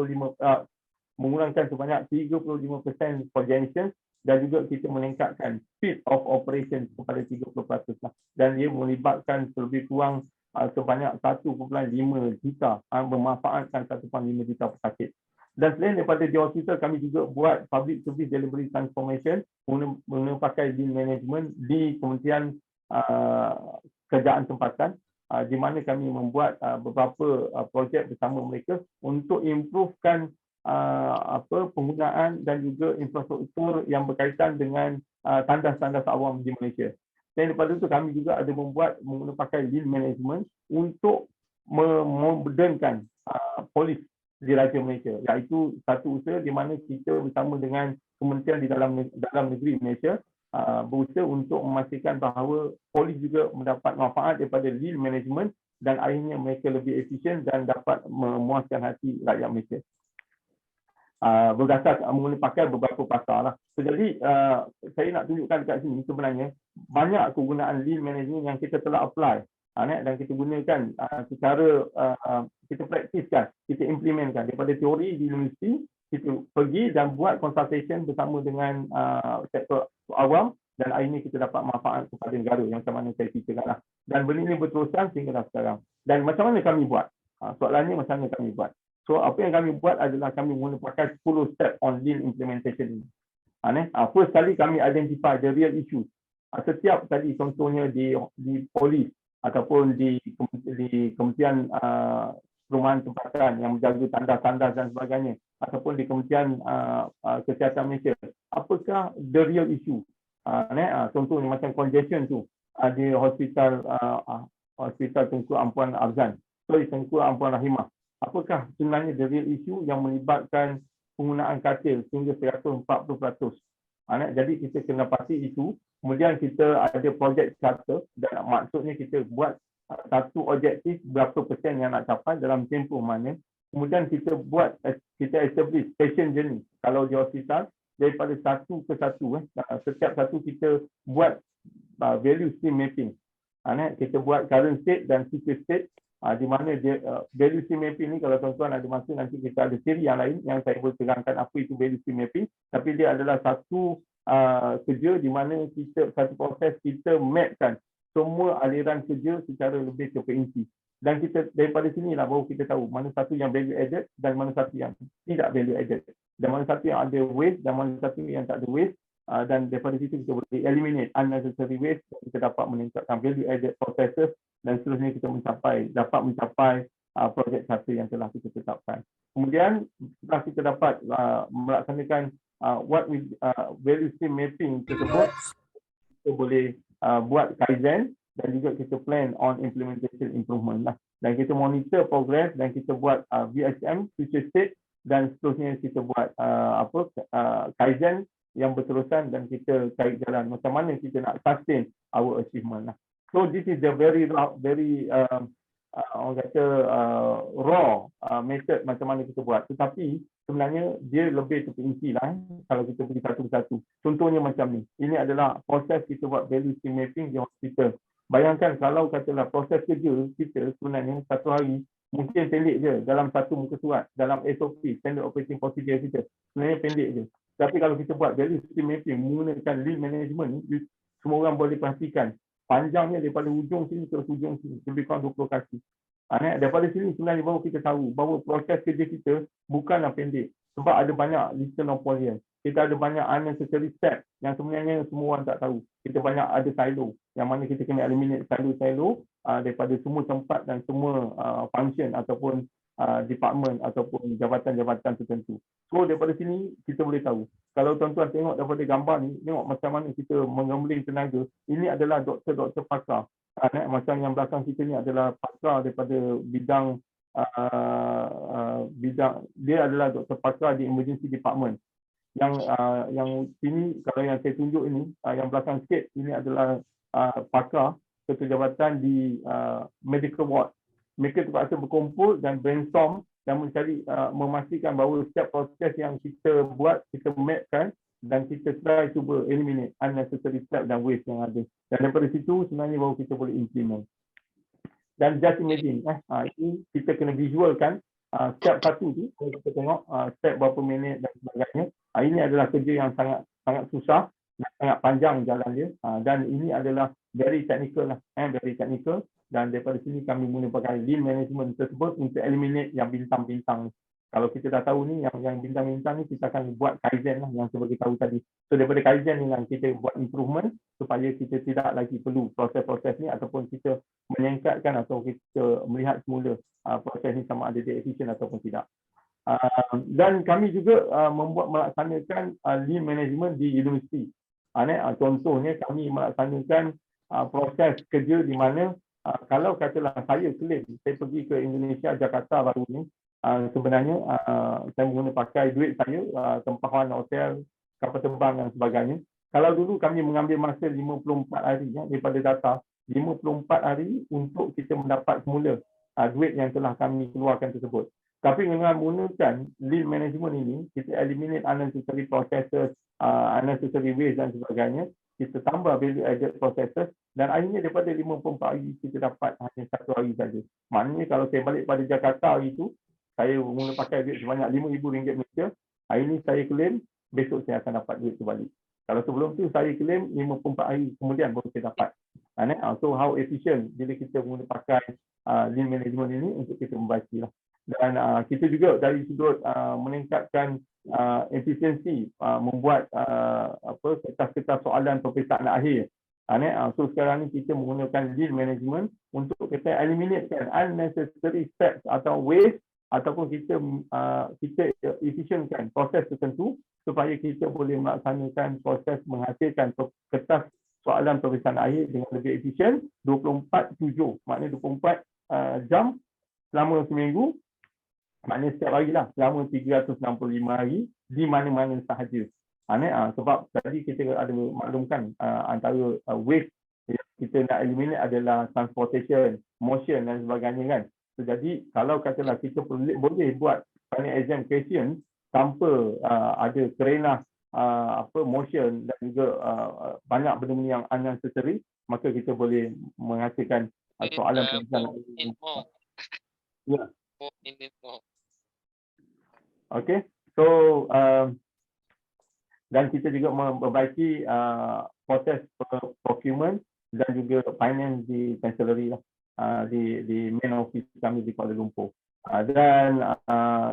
mengurangkan sebanyak 35% congestion dan juga kita meningkatkan speed of operation kepada 30% dan dia melibatkan lebih kurang sebanyak 1.5 juta memanfaatkan 1.5 juta pesakit. Dan selain daripada di hospital, kami juga buat public service delivery transformation menggunakan pakai lean management di Kementerian Kerjaan Tempatan di mana kami membuat beberapa projek bersama mereka untuk improvekan penggunaan dan juga infrastruktur yang berkaitan dengan tandas-tandas awam di Malaysia. Dan daripada itu kami juga ada membuat menggunakan pakai lean management untuk memodernkan polis di Raja Malaysia, iaitu satu usaha di mana kita bersama dengan kementerian di dalam negeri Malaysia berusaha untuk memastikan bahawa polis juga mendapat manfaat daripada lean management dan akhirnya mereka lebih efisien dan dapat memuaskan hati rakyat Malaysia. Berdasar menggunakan pakai beberapa pasal lah. So, jadi saya nak tunjukkan dekat sini sebenarnya banyak kegunaan lean management yang kita telah apply dan kita gunakan secara kita praktiskan, kita implementkan daripada teori di universiti, kita pergi dan buat consultation bersama dengan sektor awam dan akhirnya kita dapat manfaat kepada negara yang macam mana saya ceritakan lah. Dan benda ini berterusan sehingga sekarang. Dan macam mana kami buat? Soalannya macam mana kami buat? So apa yang kami buat adalah kami menggunakan 10 step on lean implementation ini. First kali kami identify the real issue. Setiap tadi contohnya di polis ataupun di Kementerian Perumahan Tempatan yang menjaga tandas-tandas dan sebagainya ataupun di Kementerian Kesihatan Malaysia. Apakah the real issue? Contohnya macam congestion tu di hospital Tengku Ampuan Afzan, Tengku Ampuan Rahimah. Apakah sebenarnya the real issue yang melibatkan penggunaan katil sehingga 140%. Jadi kita kena pasti itu. Kemudian kita ada projek charter dan maksudnya kita buat satu objektif berapa persen yang nak capai dalam tempoh mana. Kemudian kita establish patient journey. Kalau di hospital daripada satu ke satu, setiap satu kita buat value stream mapping. Kita buat current state dan future state. Di mana value stream mapping ni kalau tuan-tuan ada masa nanti kita ada siri yang lain yang saya boleh terangkan apa itu value stream mapping, tapi dia adalah satu kerja di mana satu proses kita mapkan semua aliran kerja secara lebih terperinci dan kita daripada sinilah baru kita tahu mana satu yang value added dan mana satu yang tidak value added dan mana satu yang ada waste dan mana satu yang tak ada waste. Dan daripada situ kita boleh eliminate unnecessary waste dan kita dapat meningkatkan value added processes dan seterusnya kita dapat mencapai projek satu yang telah kita tetapkan. Kemudian setelah kita dapat melaksanakan value stream mapping tersebut, kita boleh buat kaizen dan juga kita plan on implementation improvement lah. Dan kita monitor progress dan kita buat VSM, future state dan seterusnya kita buat kaizen yang berterusan dan kita cari jalan macam mana kita nak sustain our achievement lah. So this is the very orang kata raw method macam mana kita buat, tetapi sebenarnya dia lebih terperinci lah kalau kita pergi satu persatu. Contohnya macam ni, ini adalah proses kita buat value stream mapping di hospital. Bayangkan kalau katalah proses kerja kita sebenarnya satu hari mungkin pendek je dalam satu muka surat, dalam SOP, Standard Operating Procedure kita, sebenarnya pendek je. Tapi kalau kita buat value stream mapping menggunakan lean management ni, semua orang boleh pastikan panjangnya daripada ujung sini ke ujung sini, lebih kurang 20 kaki. Daripada sini sebenarnya baru kita tahu bahawa proses kerja kita bukanlah pendek. Sebab ada banyak listen of pollen. Kita ada banyak unnecessary step yang sebenarnya semua orang tak tahu. Kita banyak ada silo yang mana kita kena eliminate silo-silo daripada semua tempat dan semua function ataupun department ataupun jabatan-jabatan tertentu. So daripada sini kita boleh tahu. Kalau tuan-tuan tengok daripada gambar ni, tengok macam mana kita menggambling tenaga. Ini adalah doktor-doktor pakar. Macam yang belakang kita ni adalah pakar daripada bidang dia adalah doktor pakar di emergency department. Yang sini kalau yang saya tunjuk ini, yang belakang sikit ini adalah pakar ketua jabatan di medical ward. Mereka terpaksa berkumpul dan brainstorm dan mencari memastikan bahawa setiap proses yang kita buat, kita mapkan dan kita try cuba eliminate unnecessary step dan waste yang ada. Dan daripada situ sebenarnya baru kita boleh implement. Dan just imagine, ini kita kena visualkan step satu tu, kalau kita tengok step berapa minit dan sebagainya. Ini adalah kerja yang sangat susah dan sangat panjang jalan dia. Dan ini adalah very technical lah, very technical. Dan daripada sini kami mula pakai lean management tersebut untuk eliminate yang bintang-bintang. Kalau kita dah tahu ni, yang bintang-bintang ni kita akan buat kaizen lah yang seperti tahu tadi. So daripada kaizen ni lah kita buat improvement supaya kita tidak lagi perlu proses-proses ni ataupun kita menyingkatkan atau kita melihat semula proses ni sama ada dia efisien ataupun tidak. Dan kami juga melaksanakan lean management di universiti. Contohnya kami melaksanakan proses kerja di mana kalau katalah saya claim, saya pergi ke Indonesia, Jakarta baru ni, sebenarnya saya menggunakan pakai duit saya, tempahan hotel, kapal terbang dan sebagainya. Kalau dulu kami mengambil masa 54 hari daripada data, 54 hari untuk kita mendapat semula duit yang telah kami keluarkan tersebut. Tapi dengan menggunakan lean management ini, kita eliminate unnecessary processes, unnecessary waste dan sebagainya. Kita tambah value added processes dan akhirnya daripada 54 hari kita dapat hanya 1 hari saja. Maknanya kalau saya balik pada Jakarta hari itu, saya mula pakai duit sebanyak RM5,000 Malaysia, hari ini saya claim, besok saya akan dapat duit terbalik. Kalau sebelum tu saya claim 54 hari kemudian baru saya dapat. So how efficient bila kita mula pakai lean management ini untuk kita membaca lah. Dan kita juga dari sudut meningkatkan efisiensi membuat kertas-kertas soalan peperiksaan akhir. So sekarang ni kita menggunakan lean management untuk kita eliminatekan unnecessary steps atau waste ataupun kita efisienkan proses tertentu supaya kita boleh melaksanakan proses menghasilkan kertas soalan peperiksaan akhir dengan lebih efisien 24/7. Maknanya 24 jam selama seminggu. Maknanya setiap hari lah, selama 365 hari di mana-mana sahaja. Sebab tadi kita ada maklumkan antara waste yang kita nak eliminate adalah transportation, motion dan sebagainya kan. So, jadi kalau katalah kita boleh buat final exam question tanpa ada kerana motion dan juga banyak benda-benda yang unnecessary, maka kita boleh menghasilkan soalan pemeriksaan. Ya. Okay, so dan kita juga memperbaiki proses procurement dan juga finance di chancellery lah, di main office kami di Kuala Lumpur. Dan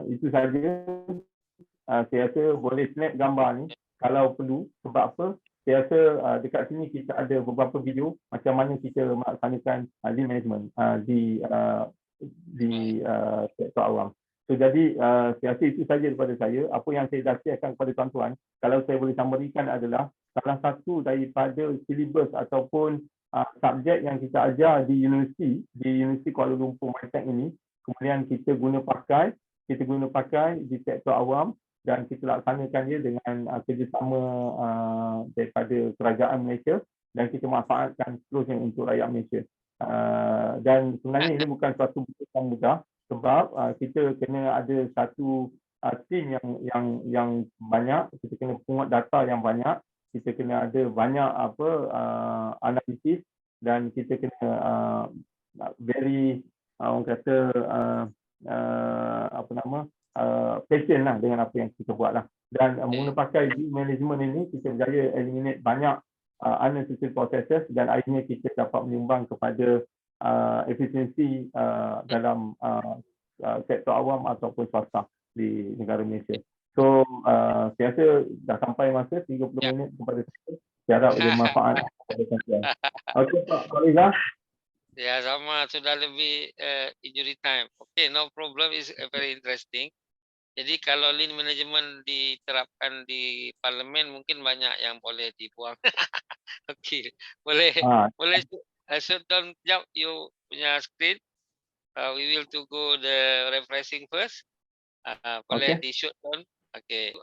itu saja. Saya rasa boleh snap gambar ni kalau perlu. Sebab apa? Saya rasa dekat sini kita ada beberapa video macam mana kita melaksanakan lean management di sektor awam. So, jadi saya rasa itu saja daripada saya. Apa yang saya dah sharekan kepada tuan-tuan, kalau saya boleh summarikan adalah salah satu daripada silibus ataupun subjek yang kita ajar di Universiti Kuala Lumpur MITEC ini, kemudian kita guna pakai di sektor awam dan kita laksanakan dia dengan kerjasama daripada kerajaan Malaysia dan kita manfaatkan seterusnya untuk rakyat Malaysia. Dan sebenarnya ini bukan suatu benda yang mudah sebab kita kena ada satu tim yang banyak, kita kena pungut data yang banyak, kita kena ada banyak analisis dan kita kena very orang kata patient lah dengan apa yang kita buat lah. Dan menggunakan pakai lean management ini kita berjaya eliminate banyak unnecessary processes dan akhirnya kita dapat menyumbang kepada efisiensi dalam sektor awam ataupun swasta di negara Malaysia. So saya rasa dah sampai masa 30 minit kepada saya. Saya harap ada manfaat kepada kalian. Okey Pak Riza. Ya, sama, sudah lebih injury time. Okay, no problem, is very interesting. Jadi kalau lean management diterapkan di parlimen mungkin banyak yang boleh dibuang. Okey, boleh shut down jap you punya screen. We will to go the refreshing first. Boleh di shut down. Okey.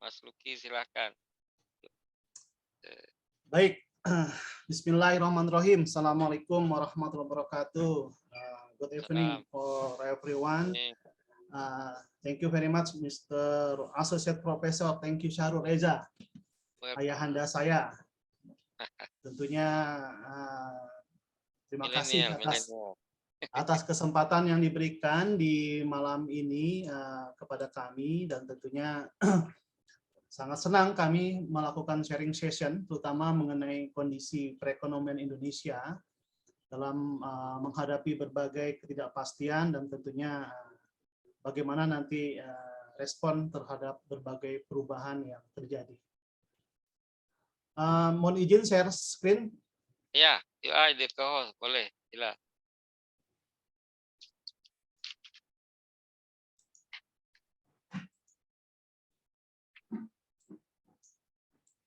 Mas Luki silakan. Baik. Bismillahirrahmanirrahim. Assalamualaikum warahmatullahi wabarakatuh. Good evening for everyone. Thank you very much, Mr. Associate Professor. Thank you, Syahrul Reza, ayahanda saya. Tentunya terima kasih atas kesempatan yang diberikan di malam ini kepada kami, dan tentunya sangat senang kami melakukan sharing session, terutama mengenai kondisi perekonomian Indonesia dalam menghadapi berbagai ketidakpastian dan tentunya bagaimana nanti respon terhadap berbagai perubahan yang terjadi. Mohon izin share screen. Ya, you are the co-host, boleh, sila.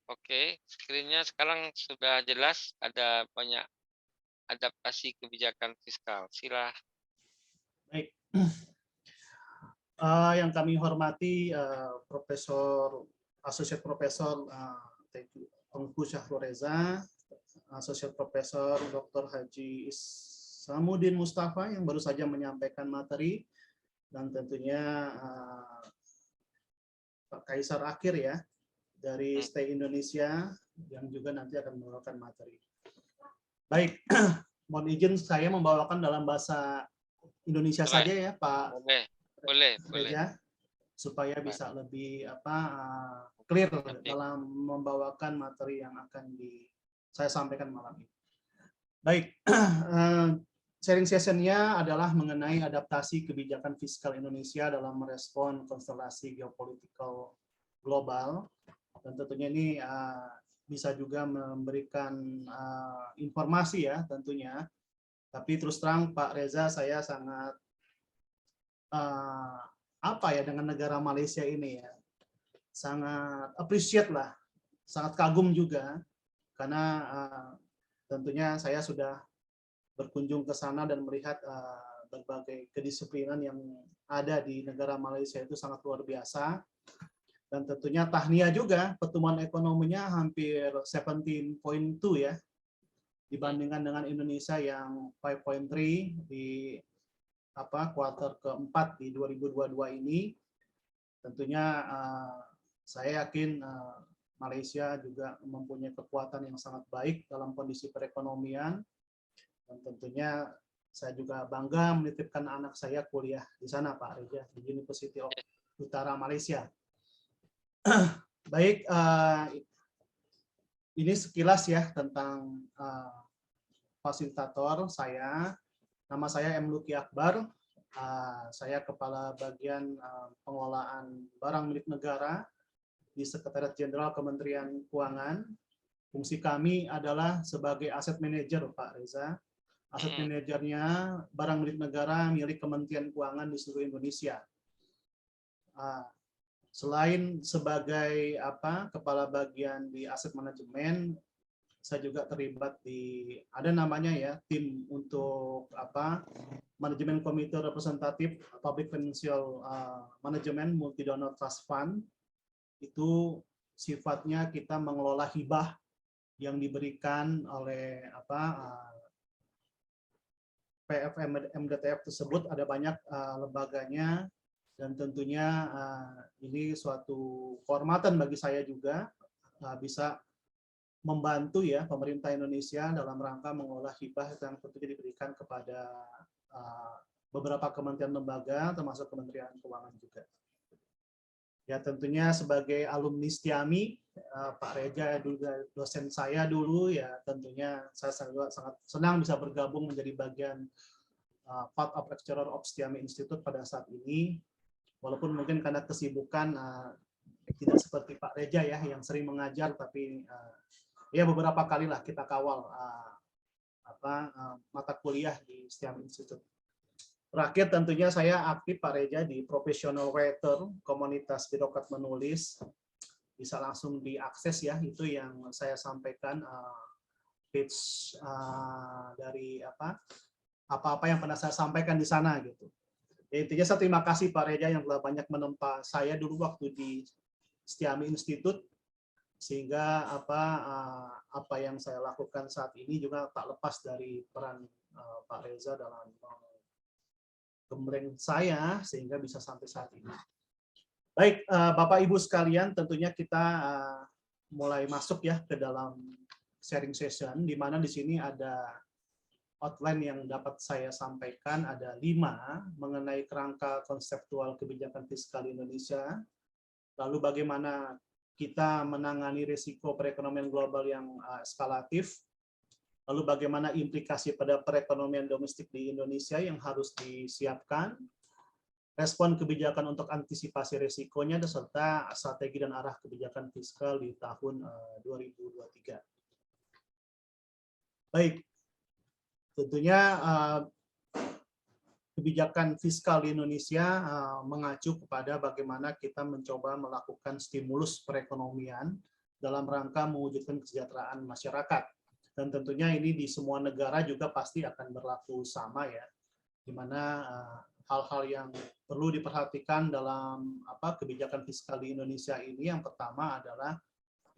Oke, screen-nya sekarang sudah jelas, ada banyak adaptasi kebijakan fiskal. Sila. Baik. Yang kami hormati Profesor Associate Profesor Tengku Syahrul Reza, Associate Profesor Dr. Haji Isamuddin Mustafa yang baru saja menyampaikan materi, dan tentunya Pak Kaisar Akhir ya dari Stay Indonesia yang juga nanti akan membawakan materi. Baik, mohon izin saya membawakan dalam bahasa Indonesia saja ya Pak. Boleh. Supaya bisa lebih clear dalam membawakan materi yang akan saya sampaikan malam ini. Baik, sharing session-nya adalah mengenai adaptasi kebijakan fiskal Indonesia dalam merespon konstelasi geopolitikal global. Dan tentunya ini bisa juga memberikan informasi ya tentunya. Tapi terus terang Pak Reza, saya sangat dengan negara Malaysia ini ya. Sangat appreciate lah, sangat kagum juga karena tentunya saya sudah berkunjung ke sana dan melihat berbagai kedisiplinan yang ada di negara Malaysia itu sangat luar biasa. Dan tentunya tahniah juga, pertumbuhan ekonominya hampir 17.2 ya, dibandingkan dengan Indonesia yang 5.3 di kuartal keempat di 2022 ini. Tentunya saya yakin Malaysia juga mempunyai kekuatan yang sangat baik dalam kondisi perekonomian, dan tentunya saya juga bangga menitipkan anak saya kuliah di sana Pak Reza, di University of Utara Malaysia. Baik, ini sekilas ya tentang fasilitator saya. Nama saya M. Luki Akbar. Saya Kepala Bagian Pengelolaan Barang Milik Negara di Sekretariat Jenderal Kementerian Keuangan. Fungsi kami adalah sebagai aset manager, Pak Reza. Aset manajernya barang milik negara milik Kementerian Keuangan di seluruh Indonesia. Selain sebagai kepala bagian di aset manajemen, saya juga terlibat di ada namanya ya tim untuk manajemen komite representatif public financial management multi donor trust fund. Itu sifatnya kita mengelola hibah yang diberikan oleh PFMDTF tersebut, ada banyak lembaganya, dan tentunya ini suatu kehormatan bagi saya juga bisa membantu ya pemerintah Indonesia dalam rangka mengolah hibah yang tentunya diberikan kepada beberapa kementerian lembaga, termasuk Kementerian Keuangan juga. Ya tentunya sebagai alumni STIAMI, Pak Reja juga dosen saya dulu, ya tentunya saya sangat senang bisa bergabung menjadi bagian part of lecturer of STIAMI Institute pada saat ini. Walaupun mungkin karena kesibukan tidak seperti Pak Reja ya yang sering mengajar, tapi ya beberapa kali lah kita kawal mata kuliah di STIAMI Institute. Terakhir tentunya saya aktif Pak Reja di Professional Writer, komunitas birokrat menulis. Bisa langsung diakses ya, itu yang saya sampaikan page dari apa-apa yang pernah saya sampaikan di sana gitu. Ya, intinya saya terima kasih Pak Reja yang telah banyak menempa saya dulu waktu di STIAMI Institute, sehingga apa yang saya lakukan saat ini juga tak lepas dari peran Pak Reza dalam gembleng saya sehingga bisa sampai saat ini. Baik, Bapak Ibu sekalian, tentunya kita mulai masuk ya ke dalam sharing session, di mana di sini ada outline yang dapat saya sampaikan, ada 5 mengenai kerangka konseptual kebijakan fiskal Indonesia, lalu bagaimana kita menangani risiko perekonomian global yang eskalatif, lalu bagaimana implikasi pada perekonomian domestik di Indonesia yang harus disiapkan, respon kebijakan untuk antisipasi risikonya, serta strategi dan arah kebijakan fiskal di tahun 2023. Baik, tentunya kebijakan fiskal di Indonesia mengacu kepada bagaimana kita mencoba melakukan stimulus perekonomian dalam rangka mewujudkan kesejahteraan masyarakat. Dan tentunya ini di semua negara juga pasti akan berlaku sama ya, di mana hal-hal yang perlu diperhatikan dalam kebijakan fiskal di Indonesia ini, yang pertama adalah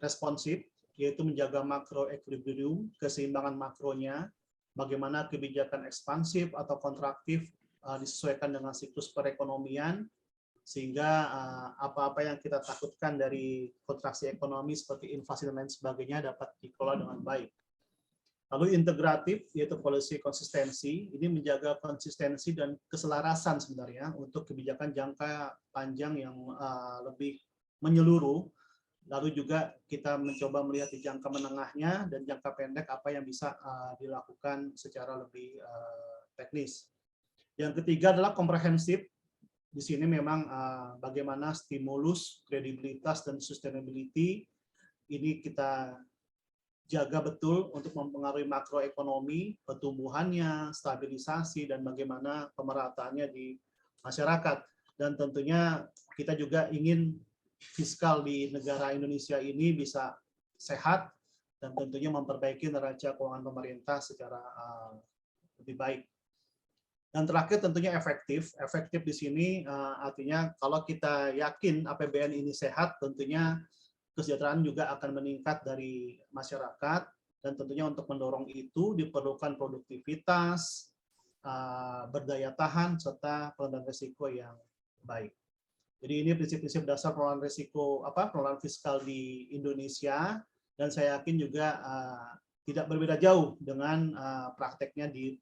responsif, yaitu menjaga makro equilibrium, keseimbangan makronya, bagaimana kebijakan ekspansif atau kontraktif disesuaikan dengan siklus perekonomian, sehingga apa-apa yang kita takutkan dari kontraksi ekonomi seperti inflasi dan lain sebagainya dapat dikelola dengan baik. Lalu integratif, yaitu policy konsistensi, ini menjaga konsistensi dan keselarasan sebenarnya untuk kebijakan jangka panjang yang lebih menyeluruh. Lalu juga kita mencoba melihat di jangka menengahnya dan jangka pendek apa yang bisa dilakukan secara lebih teknis. Yang ketiga adalah komprehensif. Di sini memang bagaimana stimulus, kredibilitas, dan sustainability ini kita jaga betul untuk mempengaruhi makroekonomi, pertumbuhannya, stabilisasi, dan bagaimana pemerataannya di masyarakat. Dan tentunya kita juga ingin fiskal di negara Indonesia ini bisa sehat dan tentunya memperbaiki neraca keuangan pemerintah secara lebih baik. Dan terakhir tentunya efektif. Efektif di sini artinya kalau kita yakin APBN ini sehat, tentunya kesejahteraan juga akan meningkat dari masyarakat, dan tentunya untuk mendorong itu diperlukan produktivitas, berdaya tahan, serta pengendalian risiko yang baik. Jadi ini prinsip-prinsip dasar pengelolaan risiko, pengelolaan fiskal di Indonesia, dan saya yakin juga tidak berbeda jauh dengan prakteknya di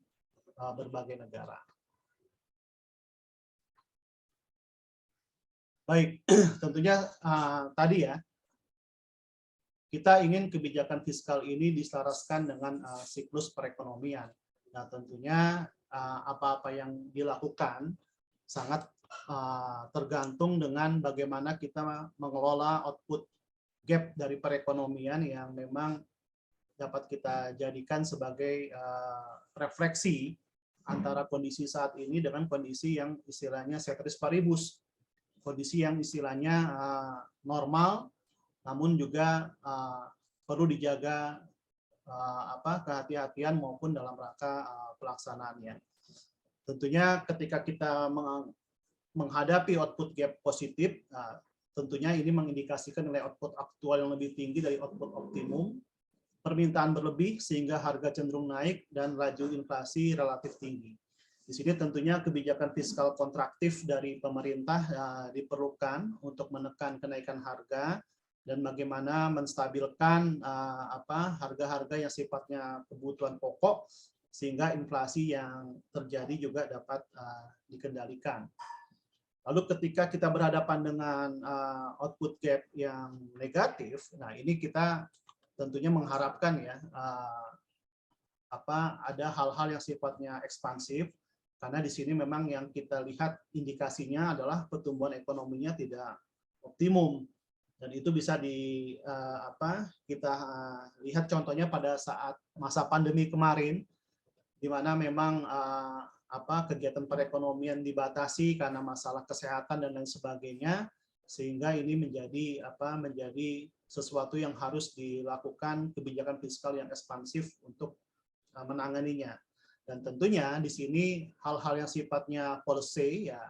berbagai negara. Baik, tentunya tadi ya, kita ingin kebijakan fiskal ini diselaraskan dengan siklus perekonomian. Nah, tentunya apa-apa yang dilakukan sangat tergantung dengan bagaimana kita mengelola output gap dari perekonomian yang memang dapat kita jadikan sebagai refleksi antara kondisi saat ini dengan kondisi yang istilahnya ceteris paribus, kondisi yang istilahnya normal, namun juga perlu dijaga kehati-hatian maupun dalam rangka pelaksanaannya. Tentunya ketika kita menghadapi output gap positif, tentunya ini mengindikasikan nilai output aktual yang lebih tinggi dari output optimum, permintaan berlebih sehingga harga cenderung naik dan laju inflasi relatif tinggi. Di sini tentunya kebijakan fiskal kontraktif dari pemerintah diperlukan untuk menekan kenaikan harga dan bagaimana menstabilkan harga-harga yang sifatnya kebutuhan pokok sehingga inflasi yang terjadi juga dapat dikendalikan. Lalu ketika kita berhadapan dengan output gap yang negatif, nah ini kita tentunya mengharapkan ya ada hal-hal yang sifatnya ekspansif, karena di sini memang yang kita lihat indikasinya adalah pertumbuhan ekonominya tidak optimum, dan itu bisa kita lihat contohnya pada saat masa pandemi kemarin, di mana memang kegiatan perekonomian dibatasi karena masalah kesehatan dan lain sebagainya, sehingga ini menjadi sesuatu yang harus dilakukan kebijakan fiskal yang ekspansif untuk menanganinya. Dan tentunya di sini hal-hal yang sifatnya policy ya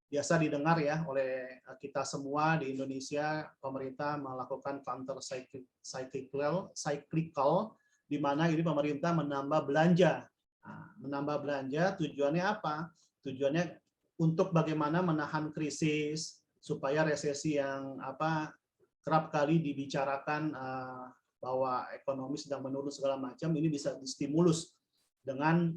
biasa didengar ya oleh kita semua di Indonesia. Pemerintah melakukan counter cyclical di mana ini pemerintah menambah belanja. Menambah belanja tujuannya apa? Tujuannya untuk bagaimana menahan krisis supaya resesi yang kerap kali dibicarakan bahwa ekonomi sedang menurun segala macam ini bisa distimulus dengan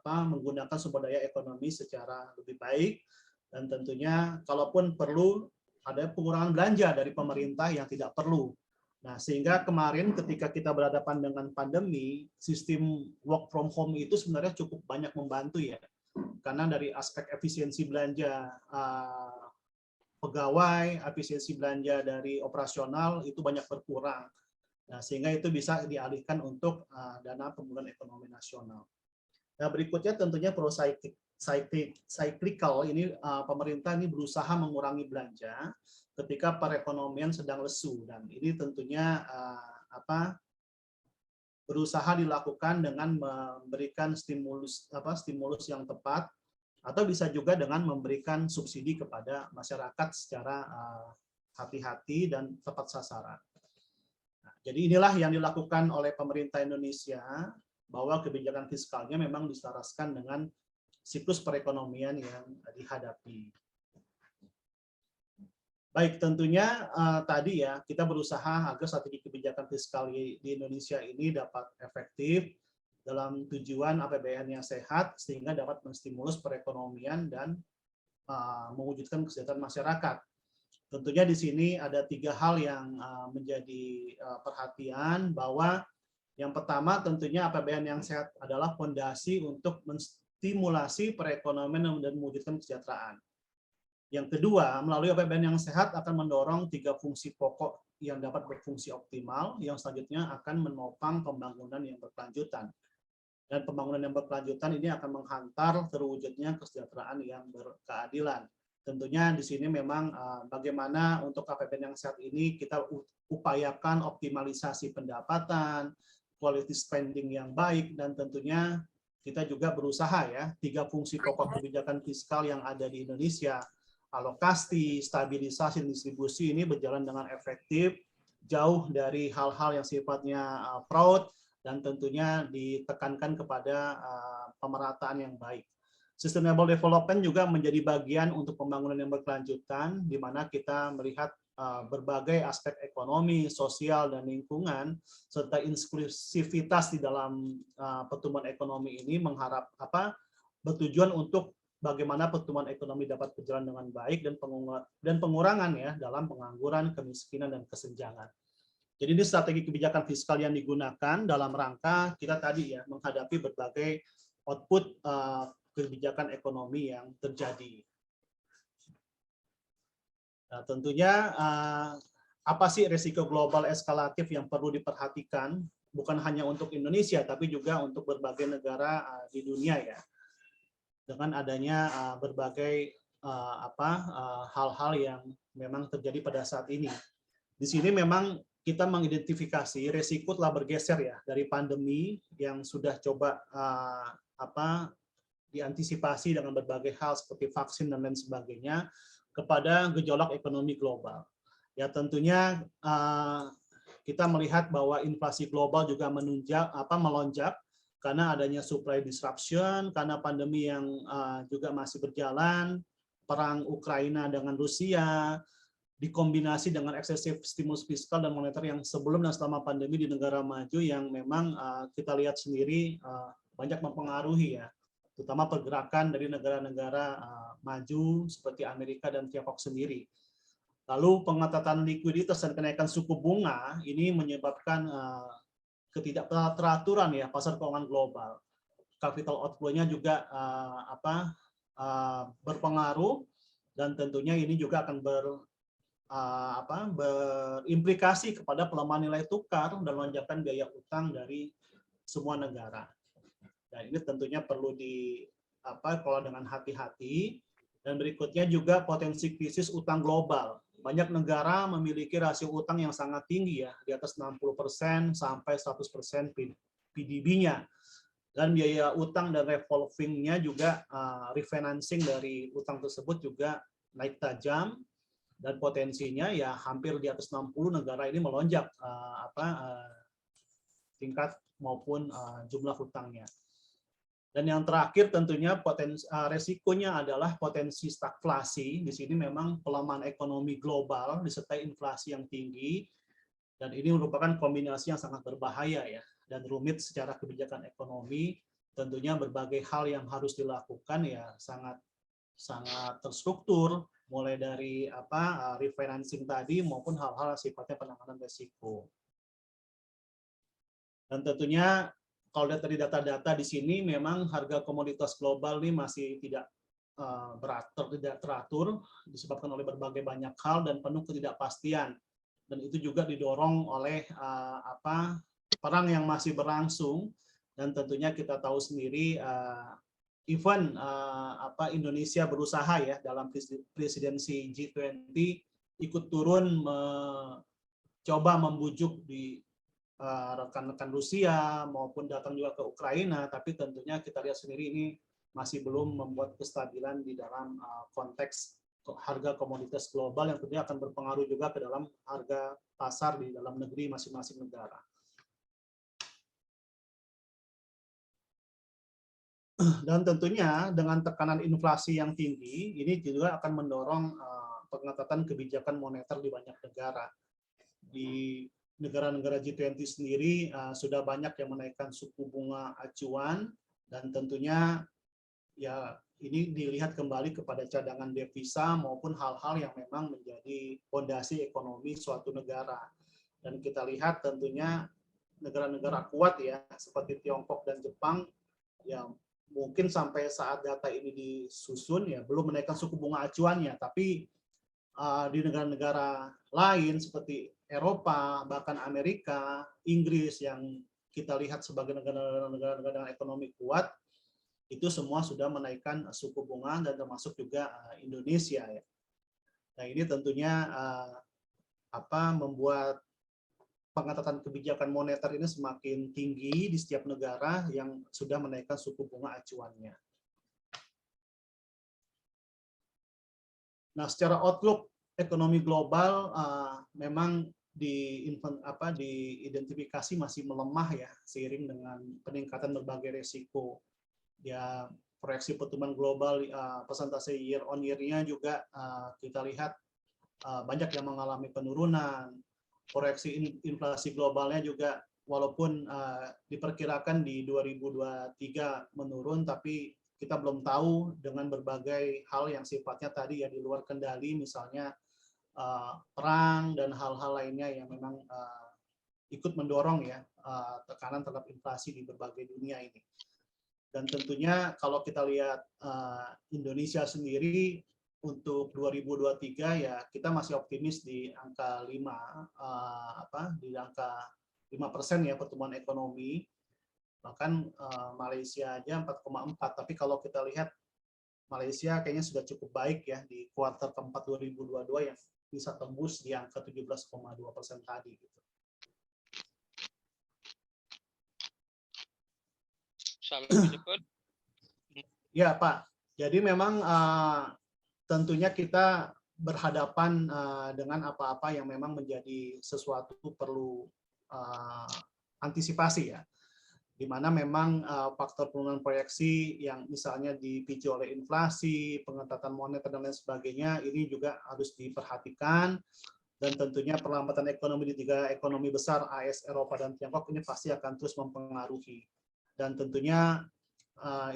menggunakan sumber daya ekonomi secara lebih baik, dan tentunya kalaupun perlu ada pengurangan belanja dari pemerintah yang tidak perlu. Nah, sehingga kemarin ketika kita berhadapan dengan pandemi, sistem work from home itu sebenarnya cukup banyak membantu ya. Karena dari aspek efisiensi belanja pegawai, efisiensi belanja dari operasional itu banyak berkurang. Nah, sehingga itu bisa dialihkan untuk dana pemulihan ekonomi nasional. Nah, berikutnya tentunya pro-cyclical ini pemerintah ini berusaha mengurangi belanja ketika perekonomian sedang lesu, dan ini tentunya berusaha dilakukan dengan memberikan stimulus yang tepat, atau bisa juga dengan memberikan subsidi kepada masyarakat secara hati-hati dan tepat sasaran. Nah, jadi inilah yang dilakukan oleh pemerintah Indonesia, bahwa kebijakan fiskalnya memang diselaraskan dengan siklus perekonomian yang dihadapi. Baik, tentunya tadi ya kita berusaha agar strategi kebijakan fiskal di Indonesia ini dapat efektif dalam tujuan APBN yang sehat sehingga dapat menstimulus perekonomian dan mewujudkan kesejahteraan masyarakat. Tentunya di sini ada 3 hal yang menjadi perhatian, bahwa yang pertama tentunya APBN yang sehat adalah fondasi untuk menstimulasi perekonomian dan mewujudkan kesejahteraan. Yang kedua, melalui APBN yang sehat akan mendorong 3 fungsi pokok yang dapat berfungsi optimal, yang selanjutnya akan menopang pembangunan yang berkelanjutan. Dan pembangunan yang berkelanjutan ini akan menghantar terwujudnya kesejahteraan yang berkeadilan. Tentunya di sini memang bagaimana untuk APBN yang sehat ini kita upayakan optimalisasi pendapatan, quality spending yang baik, dan tentunya kita juga berusaha ya 3 fungsi pokok kebijakan fiskal yang ada di Indonesia, alokasi, stabilisasi, dan distribusi ini berjalan dengan efektif, jauh dari hal-hal yang sifatnya fraud, dan tentunya ditekankan kepada pemerataan yang baik. Sustainable development juga menjadi bagian untuk pembangunan yang berkelanjutan, di mana kita melihat berbagai aspek ekonomi, sosial, dan lingkungan, serta inklusivitas di dalam pertumbuhan ekonomi ini bertujuan untuk bagaimana pertumbuhan ekonomi dapat berjalan dengan baik dan pengurangan ya dalam pengangguran, kemiskinan, dan kesenjangan. Jadi ini strategi kebijakan fiskal yang digunakan dalam rangka kita tadi ya menghadapi berbagai output kebijakan ekonomi yang terjadi. Nah, tentunya apa sih risiko global eskalatif yang perlu diperhatikan, bukan hanya untuk Indonesia tapi juga untuk berbagai negara di dunia ya. Dengan adanya berbagai hal-hal yang memang terjadi pada saat ini. Di sini memang kita mengidentifikasi risiko telah bergeser ya dari pandemi yang sudah coba diantisipasi dengan berbagai hal seperti vaksin dan lain sebagainya, kepada gejolak ekonomi global. Ya tentunya kita melihat bahwa inflasi global juga melonjak karena adanya supply disruption, karena pandemi yang juga masih berjalan, perang Ukraina dengan Rusia, dikombinasi dengan eksesif stimulus fiskal dan moneter yang sebelum dan selama pandemi di negara maju yang memang kita lihat sendiri banyak mempengaruhi ya, terutama pergerakan dari negara-negara maju seperti Amerika dan Tiongkok sendiri. Lalu pengetatan likuiditas dan kenaikan suku bunga ini menyebabkan ketidakteraturan ya pasar keuangan global. Capital outflow-nya juga berpengaruh dan tentunya ini juga akan berimplikasi kepada pelemahan nilai tukar dan lonjakan biaya utang dari semua negara. Dan ini tentunya perlu dikelola dengan hati-hati. Dan berikutnya juga potensi krisis utang global. Banyak negara memiliki rasio utang yang sangat tinggi ya, di atas 60% sampai 100% PDB-nya. Dan biaya utang dan revolving-nya juga refinancing dari utang tersebut juga naik tajam dan potensinya ya hampir di atas 60 negara ini melonjak tingkat maupun jumlah hutangnya. Dan yang terakhir tentunya resikonya adalah potensi stagflasi. Di sini memang pelemahan ekonomi global disertai inflasi yang tinggi, dan ini merupakan kombinasi yang sangat berbahaya ya dan rumit secara kebijakan ekonomi. Tentunya berbagai hal yang harus dilakukan ya sangat terstruktur, mulai dari refinancing tadi maupun hal-hal sifatnya penanganan risiko. Dan tentunya kalau dari data-data di sini memang harga komoditas global ini masih tidak teratur disebabkan oleh berbagai banyak hal dan penuh ketidakpastian, dan itu juga didorong oleh perang yang masih berlangsung. Dan tentunya kita tahu sendiri even Indonesia berusaha ya dalam presidensi G20 ikut turun coba membujuk di rekan-rekan Rusia maupun datang juga ke Ukraina, tapi tentunya kita lihat sendiri ini masih belum membuat kestabilan di dalam konteks harga komoditas global yang tentunya akan berpengaruh juga ke dalam harga pasar di dalam negeri masing-masing negara. Dan tentunya dengan tekanan inflasi yang tinggi, ini juga akan mendorong pengetatan kebijakan moneter di banyak negara. Di negara-negara G20 sendiri sudah banyak yang menaikkan suku bunga acuan, dan tentunya ya ini dilihat kembali kepada cadangan devisa maupun hal-hal yang memang menjadi fondasi ekonomi suatu negara. Dan kita lihat tentunya negara-negara kuat ya seperti Tiongkok dan Jepang yang mungkin sampai saat data ini disusun ya belum menaikkan suku bunga acuannya, tapi di negara-negara lain seperti Eropa, bahkan Amerika, Inggris yang kita lihat sebagai negara-negara dengan ekonomi kuat, itu semua sudah menaikkan suku bunga dan termasuk juga Indonesia ya. Nah ini tentunya membuat pengetatan kebijakan moneter ini semakin tinggi di setiap negara yang sudah menaikkan suku bunga acuannya. Nah, secara outlook ekonomi global memang diidentifikasi masih melemah ya seiring dengan peningkatan berbagai resiko. Ya, proyeksi pertumbuhan global persentase year on year-nya juga kita lihat banyak yang mengalami penurunan. Proyeksi inflasi globalnya juga walaupun diperkirakan di 2023 menurun, tapi kita belum tahu dengan berbagai hal yang sifatnya tadi ya di luar kendali, misalnya perang dan hal-hal lainnya yang memang ikut mendorong ya tekanan terhadap inflasi di berbagai dunia ini. Dan tentunya kalau kita lihat Indonesia sendiri untuk 2023 ya kita masih optimis di angka 5 di angka 5% ya pertumbuhan ekonomi. Bahkan Malaysia aja 4,4, tapi kalau kita lihat Malaysia kayaknya sudah cukup baik ya di kuartal keempat 2022 yang bisa tembus di angka 17,2% tadi gitu. Ya Pak, jadi memang tentunya kita berhadapan dengan apa-apa yang memang menjadi sesuatu perlu antisipasi ya, di mana memang faktor penurunan proyeksi yang misalnya dipicu oleh inflasi, pengetatan moneter dan lain sebagainya, ini juga harus diperhatikan. Dan tentunya perlambatan ekonomi di 3 ekonomi besar AS, Eropa, dan Tiongkok ini pasti akan terus mempengaruhi. Dan tentunya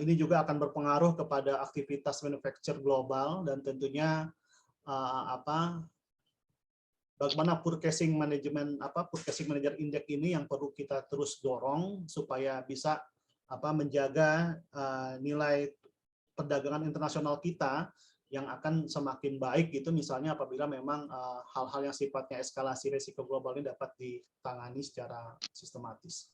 ini juga akan berpengaruh kepada aktivitas manufacture global, dan tentunya bagaimana purchasing manager index ini yang perlu kita terus dorong supaya bisa menjaga nilai perdagangan internasional kita yang akan semakin baik itu, misalnya apabila memang hal-hal yang sifatnya eskalasi risiko global ini dapat ditangani secara sistematis.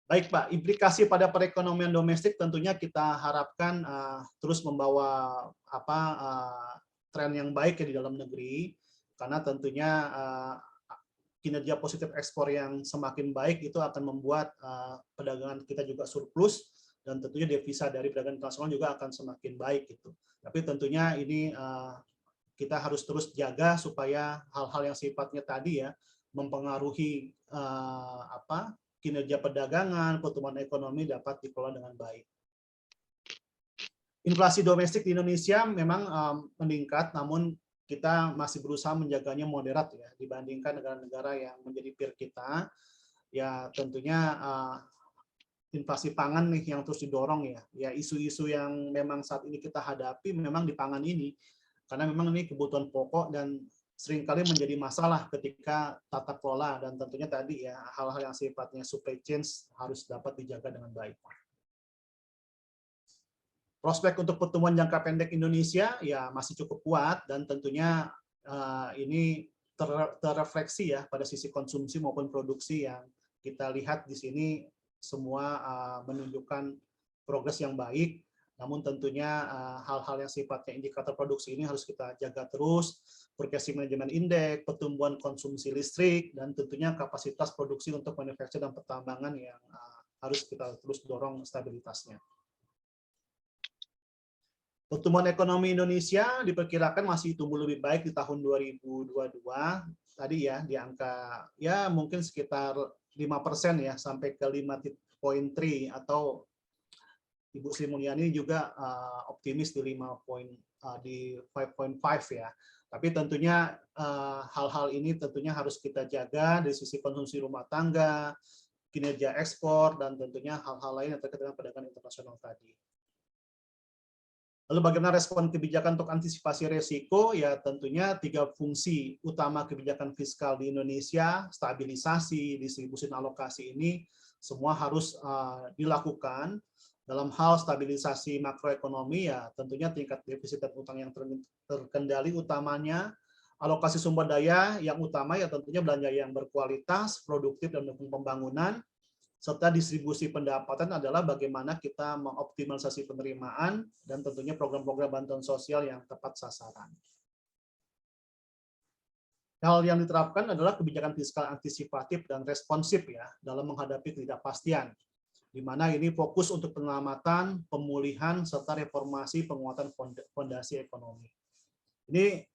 Baik Pak, implikasi pada perekonomian domestik tentunya kita harapkan terus membawa tren yang baik ya di dalam negeri, karena tentunya kinerja positif ekspor yang semakin baik itu akan membuat perdagangan kita juga surplus, dan tentunya devisa dari perdagangan internasional juga akan semakin baik gitu. Tapi tentunya ini kita harus terus jaga supaya hal-hal yang sifatnya tadi ya mempengaruhi kinerja perdagangan, pertumbuhan ekonomi dapat dikelola dengan baik. Inflasi domestik di Indonesia memang meningkat, namun kita masih berusaha menjaganya moderat ya dibandingkan negara-negara yang menjadi peer kita. Ya tentunya inflasi pangan nih yang terus didorong ya. Ya isu-isu yang memang saat ini kita hadapi memang di pangan ini, karena memang ini kebutuhan pokok dan seringkali menjadi masalah ketika tata kelola, dan tentunya tadi ya hal-hal yang sifatnya supply chain harus dapat dijaga dengan baik. Prospek untuk pertumbuhan jangka pendek Indonesia ya masih cukup kuat, dan tentunya ini terrefleksi ya pada sisi konsumsi maupun produksi yang kita lihat di sini semua menunjukkan progres yang baik. Namun tentunya hal-hal yang sifatnya indikator produksi ini harus kita jaga terus, purchasing management index, pertumbuhan konsumsi listrik, dan tentunya kapasitas produksi untuk manufacture dan pertambangan yang harus kita terus dorong stabilitasnya. Pertumbuhan ekonomi Indonesia diperkirakan masih tumbuh lebih baik di tahun 2022. Tadi ya di angka ya mungkin sekitar 5% ya sampai ke 5.3, atau Ibu Sri Mulyani juga optimis di 5.5 ya. Tapi tentunya hal-hal ini tentunya harus kita jaga dari sisi konsumsi rumah tangga, kinerja ekspor, dan tentunya hal-hal lain yang terkait dengan perdagangan internasional tadi. Lalu bagaimana respon kebijakan untuk antisipasi risiko? Ya tentunya 3 fungsi utama kebijakan fiskal di Indonesia, stabilisasi, distribusi, dan alokasi ini semua harus dilakukan. Dalam hal stabilisasi makroekonomi ya tentunya tingkat defisit dan utang yang terkendali utamanya, alokasi sumber daya yang utama ya tentunya belanja yang berkualitas, produktif, dan mendukung pembangunan, serta distribusi pendapatan adalah bagaimana kita mengoptimalisasi penerimaan dan tentunya program-program bantuan sosial yang tepat sasaran. Hal yang diterapkan adalah kebijakan fiskal antisipatif dan responsif ya dalam menghadapi ketidakpastian, di mana ini fokus untuk penyelamatan, pemulihan, serta reformasi penguatan fondasi ekonomi. Ini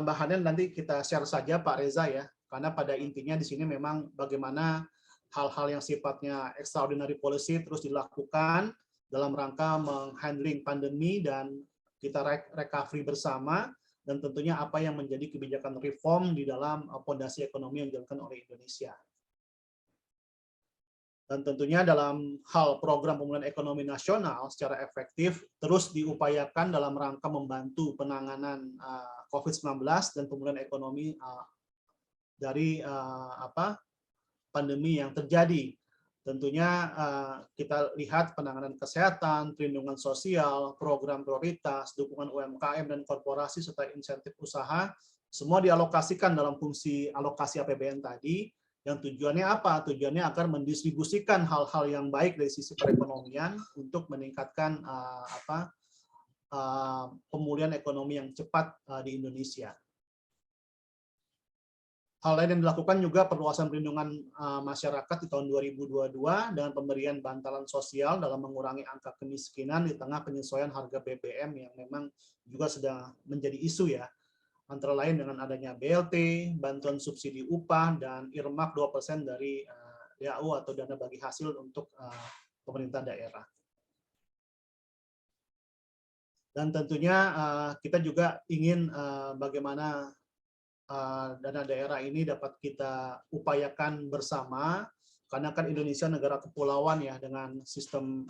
bahannya nanti kita share saja Pak Reza ya, karena pada intinya di sini memang bagaimana hal-hal yang sifatnya extraordinary policy terus dilakukan dalam rangka menghandling pandemi dan kita recovery bersama, dan tentunya apa yang menjadi kebijakan reform di dalam fondasi ekonomi yang dijalankan oleh Indonesia. Dan tentunya dalam hal program pemulihan ekonomi nasional secara efektif terus diupayakan dalam rangka membantu penanganan COVID-19 dan pemulihan ekonomi dari pandemi yang terjadi. Tentunya kita lihat penanganan kesehatan, perlindungan sosial, program prioritas, dukungan UMKM dan korporasi, serta insentif usaha, semua dialokasikan dalam fungsi alokasi APBN tadi. Yang tujuannya apa? Tujuannya agar mendistribusikan hal-hal yang baik dari sisi perekonomian untuk meningkatkan pemulihan ekonomi yang cepat di Indonesia. Hal lain yang dilakukan juga perluasan perlindungan masyarakat di tahun 2022 dengan pemberian bantalan sosial dalam mengurangi angka kemiskinan di tengah penyesuaian harga BBM yang memang juga sedang menjadi isu ya. Antara lain dengan adanya BLT, bantuan subsidi upah, dan earmark 2% dari DAU atau dana bagi hasil untuk pemerintah daerah. Dan tentunya kita juga ingin bagaimana dana daerah ini dapat kita upayakan bersama, karena kan Indonesia negara kepulauan ya dengan sistem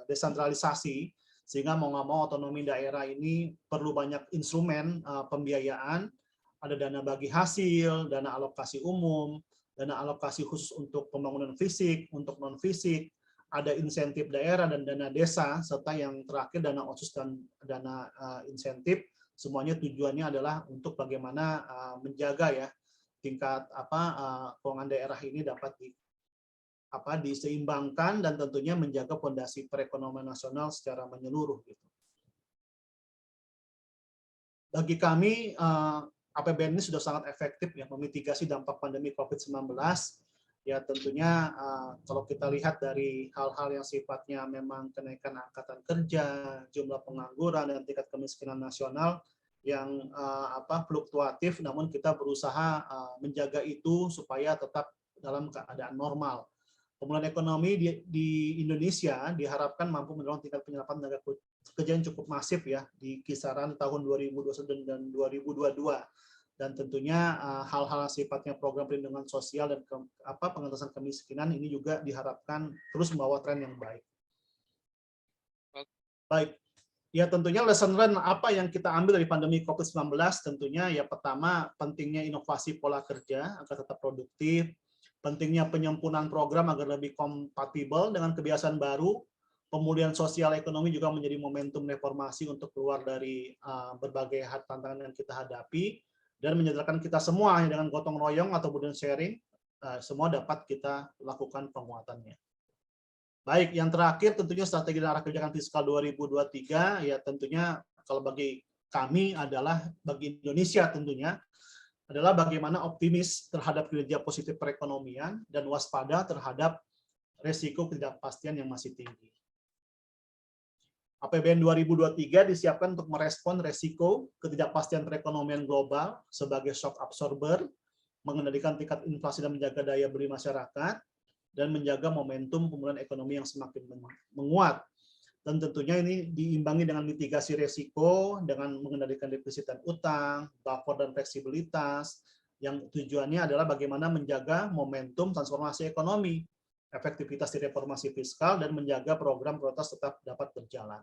desentralisasi, sehingga mau nggak mau otonomi daerah ini perlu banyak instrumen pembiayaan, ada dana bagi hasil, dana alokasi umum, dana alokasi khusus untuk pembangunan fisik, untuk non fisik, ada insentif daerah dan dana desa, serta yang terakhir dana otsus dan dana insentif. Semuanya tujuannya adalah untuk bagaimana menjaga ya tingkat keuangan daerah ini dapat diseimbangkan dan tentunya menjaga fondasi perekonomian nasional secara menyeluruh gitu. Bagi kami APBN ini sudah sangat efektif ya memitigasi dampak pandemi COVID-19. Ya tentunya kalau kita lihat dari hal-hal yang sifatnya memang kenaikan angkatan kerja, jumlah pengangguran dan tingkat kemiskinan nasional yang fluktuatif, namun kita berusaha menjaga itu supaya tetap dalam keadaan normal. Pemulihan ekonomi di Indonesia diharapkan mampu mendorong tingkat penyerapan tenaga kerja yang cukup masif ya di kisaran tahun 2021 dan 2022. Dan tentunya hal-hal sifatnya program perlindungan sosial dan pengentasan kemiskinan ini juga diharapkan terus membawa tren yang baik. Baik, ya tentunya lesson learn apa yang kita ambil dari pandemi COVID-19 tentunya ya pertama pentingnya inovasi pola kerja agar tetap produktif, pentingnya penyempurnaan program agar lebih kompatibel dengan kebiasaan baru, pemulihan sosial ekonomi juga menjadi momentum reformasi untuk keluar dari berbagai tantangan yang kita hadapi, dan menyadarkan kita semua dengan gotong royong atau burden sharing, semua dapat kita lakukan penguatannya. Baik, yang terakhir tentunya strategi dan arah kebijakan fiskal 2023, ya tentunya kalau bagi kami adalah, bagi Indonesia tentunya, adalah bagaimana optimis terhadap kinerja positif perekonomian dan waspada terhadap resiko ketidakpastian yang masih tinggi. APBN 2023 disiapkan untuk merespon resiko ketidakpastian perekonomian global sebagai shock absorber, mengendalikan tingkat inflasi dan menjaga daya beli masyarakat, dan menjaga momentum pemulihan ekonomi yang semakin menguat. Dan tentunya ini diimbangi dengan mitigasi resiko, dengan mengendalikan defisit dan utang, buffer dan fleksibilitas, yang tujuannya adalah bagaimana menjaga momentum transformasi ekonomi, efektivitas di reformasi fiskal, dan menjaga program prioritas tetap dapat berjalan.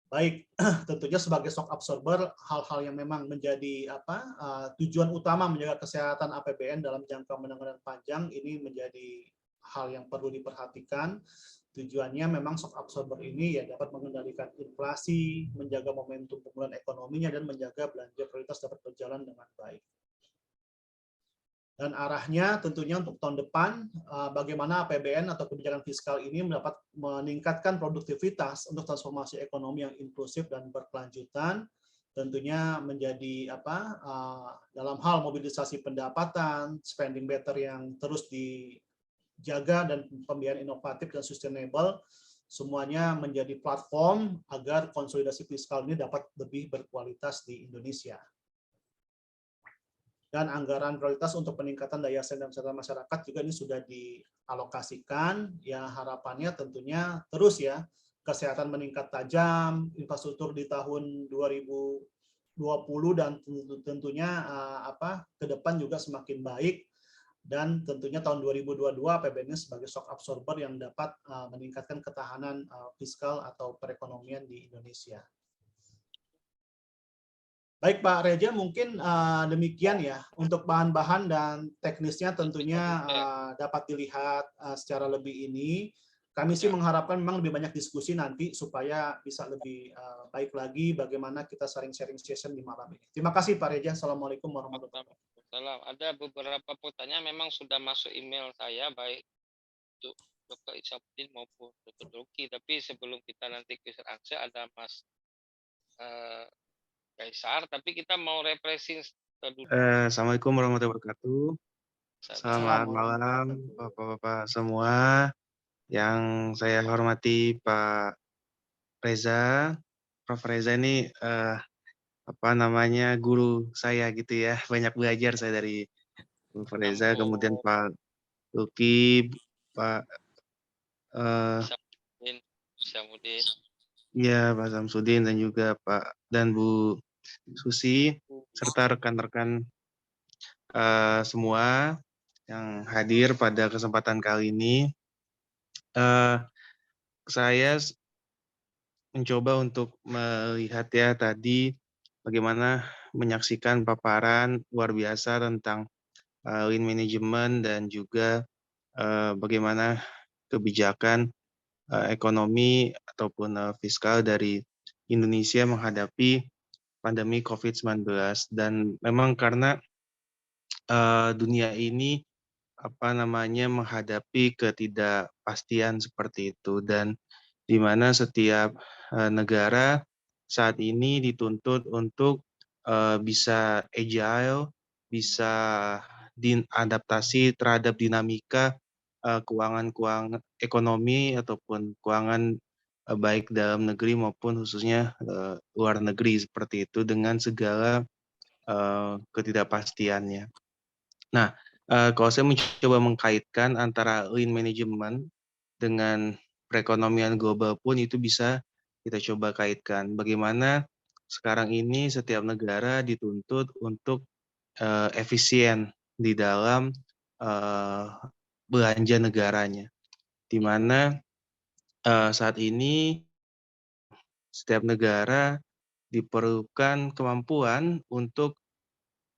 Baik, tentunya sebagai shock absorber, hal-hal yang memang menjadi tujuan utama menjaga kesehatan APBN dalam jangka menengah dan panjang ini menjadi hal yang perlu diperhatikan. Tujuannya memang shock absorber ini ya dapat mengendalikan inflasi, menjaga momentum pemulihan ekonominya, dan menjaga belanja prioritas dapat berjalan dengan baik. Dan arahnya tentunya untuk tahun depan, bagaimana APBN atau kebijakan fiskal ini dapat meningkatkan produktivitas untuk transformasi ekonomi yang inklusif dan berkelanjutan, tentunya menjadi dalam hal mobilisasi pendapatan, spending better yang terus dijaga, dan pembiayaan inovatif dan sustainable, semuanya menjadi platform agar konsolidasi fiskal ini dapat lebih berkualitas di Indonesia. Dan anggaran prioritas untuk peningkatan daya saing dan kesejahteraan masyarakat juga ini sudah dialokasikan. Ya harapannya tentunya terus ya, kesehatan meningkat tajam, infrastruktur di tahun 2020 dan tentunya ke depan juga semakin baik, dan tentunya tahun 2022 APBN sebagai shock absorber yang dapat meningkatkan ketahanan fiskal atau perekonomian di Indonesia. Baik Pak Reja, mungkin demikian ya untuk bahan-bahan dan teknisnya tentunya dapat dilihat secara lebih ini. Kami sih mengharapkan memang lebih banyak diskusi nanti supaya bisa lebih baik lagi bagaimana kita sharing-sharing session di malam ini. Terima kasih Pak Reja. Assalamualaikum warahmatullahi wabarakatuh. Ada beberapa pertanyaan memang sudah masuk email saya, baik untuk Dr. Isamuddin maupun Dr. Doki. Tapi sebelum kita nanti question answer, ada Mas Kaisar, tapi kita mau refreshing Assalamualaikum warahmatullahi wabarakatuh. Selamat Assalamualaikum malam, warahmatullahi Bapak-Bapak semua. Yang saya hormati Pak Reza. Prof. Reza ini guru saya gitu ya. Banyak belajar saya dari Prof. Reza. Kemudian Pak Luki, Pak Syamsuddin, Syamsuddin. ya Pak Samsudin dan juga Pak dan Bu Susi serta rekan-rekan semua yang hadir pada kesempatan kali ini. Saya mencoba untuk melihat ya tadi bagaimana menyaksikan paparan luar biasa tentang lean management dan juga bagaimana kebijakan ekonomi ataupun fiskal dari Indonesia menghadapi pandemi COVID-19. Dan memang karena dunia ini menghadapi ketidakpastian seperti itu, dan di mana setiap negara saat ini dituntut untuk bisa agile, bisa adaptasi terhadap dinamika keuangan ekonomi ataupun keuangan baik dalam negeri maupun khususnya luar negeri seperti itu dengan segala ketidakpastiannya. Nah, kalau saya mencoba mengkaitkan antara lean management dengan perekonomian global pun itu bisa kita coba kaitkan. Bagaimana sekarang ini setiap negara dituntut untuk efisien di dalam belanja negaranya, di mana saat ini setiap negara diperlukan kemampuan untuk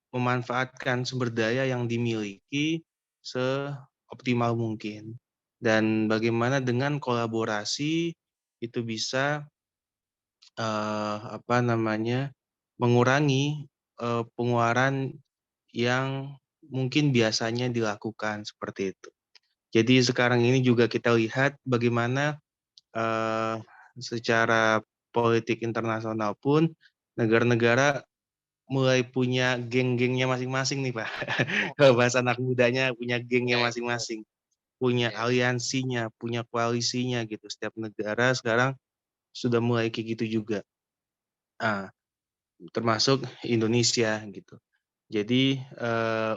memanfaatkan sumber daya yang dimiliki seoptimal mungkin. Dan bagaimana dengan kolaborasi itu bisa mengurangi pengeluaran yang mungkin biasanya dilakukan seperti itu. Jadi sekarang ini juga kita lihat bagaimana secara politik internasional pun negara-negara mulai punya geng-gengnya masing-masing nih Pak. Kalau bahasa anak mudanya punya gengnya masing-masing, punya aliansinya, punya koalisinya gitu. Setiap negara sekarang sudah mulai kayak gitu juga. Termasuk Indonesia gitu. Jadi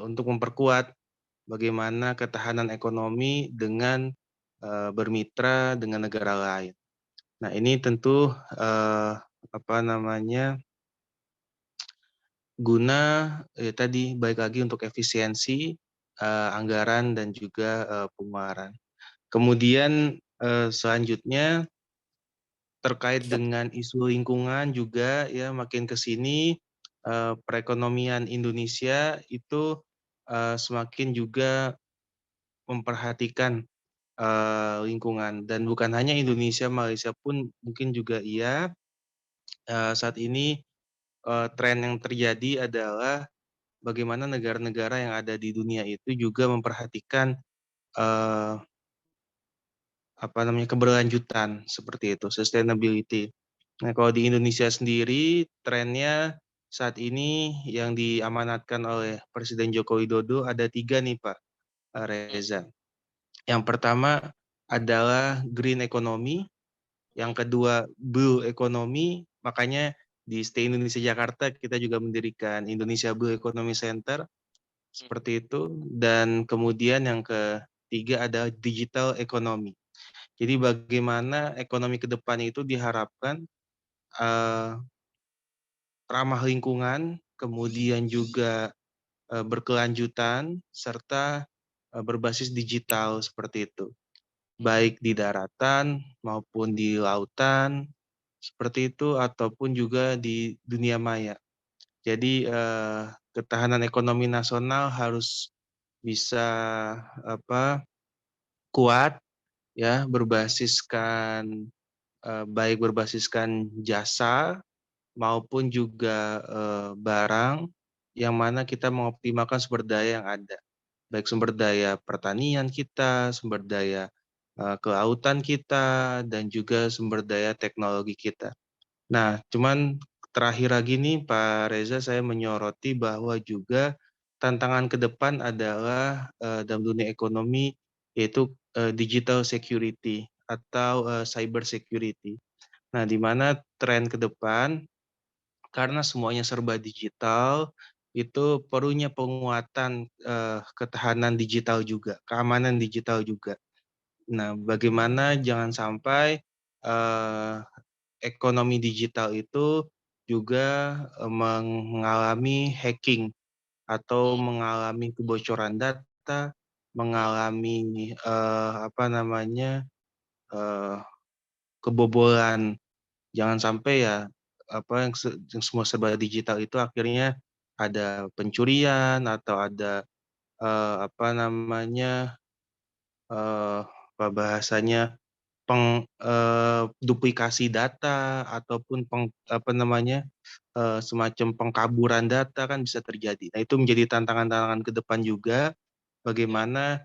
untuk memperkuat bagaimana ketahanan ekonomi dengan bermitra dengan negara lain. Nah, ini tentu guna tadi baik lagi untuk efisiensi anggaran dan juga pengeluaran. Kemudian selanjutnya terkait dengan isu lingkungan juga ya, makin ke sini perekonomian Indonesia itu semakin juga memperhatikan lingkungan, dan bukan hanya Indonesia, Malaysia pun mungkin juga iya. Saat ini tren yang terjadi adalah bagaimana negara-negara yang ada di dunia itu juga memperhatikan keberlanjutan seperti itu, sustainability. Nah, kalau di Indonesia sendiri trennya saat ini yang diamanatkan oleh Presiden Joko Widodo ada 3 nih Pak Reza. Yang pertama adalah green economy, yang kedua blue economy, makanya di Stay Indonesia Jakarta kita juga mendirikan Indonesia Blue Economy Center seperti itu, dan kemudian yang ketiga adalah digital economy. Jadi bagaimana ekonomi ke depan itu diharapkan ramah lingkungan, kemudian juga berkelanjutan serta berbasis digital seperti itu. Baik di daratan maupun di lautan seperti itu, ataupun juga di dunia maya. Jadi ketahanan ekonomi nasional harus bisa kuat ya, baik berbasiskan jasa maupun juga barang, yang mana kita mengoptimalkan sumber daya yang ada. Baik sumber daya pertanian kita, sumber daya kelautan kita, dan juga sumber daya teknologi kita. Nah, cuman terakhir lagi nih Pak Reza, saya menyoroti bahwa juga tantangan ke depan adalah dalam dunia ekonomi yaitu digital security atau cyber security. Nah, di mana tren ke depan karena semuanya serba digital, itu perlunya penguatan ketahanan digital juga, keamanan digital juga. Nah, bagaimana jangan sampai ekonomi digital itu juga mengalami hacking atau mengalami kebocoran data, mengalami apa namanya kebobolan. Jangan sampai ya apa yang semua serba digital itu akhirnya ada pencurian atau ada apa namanya apa bahasanya duplikasi data ataupun apa namanya semacam pengkaburan data kan bisa terjadi. Nah, itu menjadi tantangan-tantangan ke depan juga bagaimana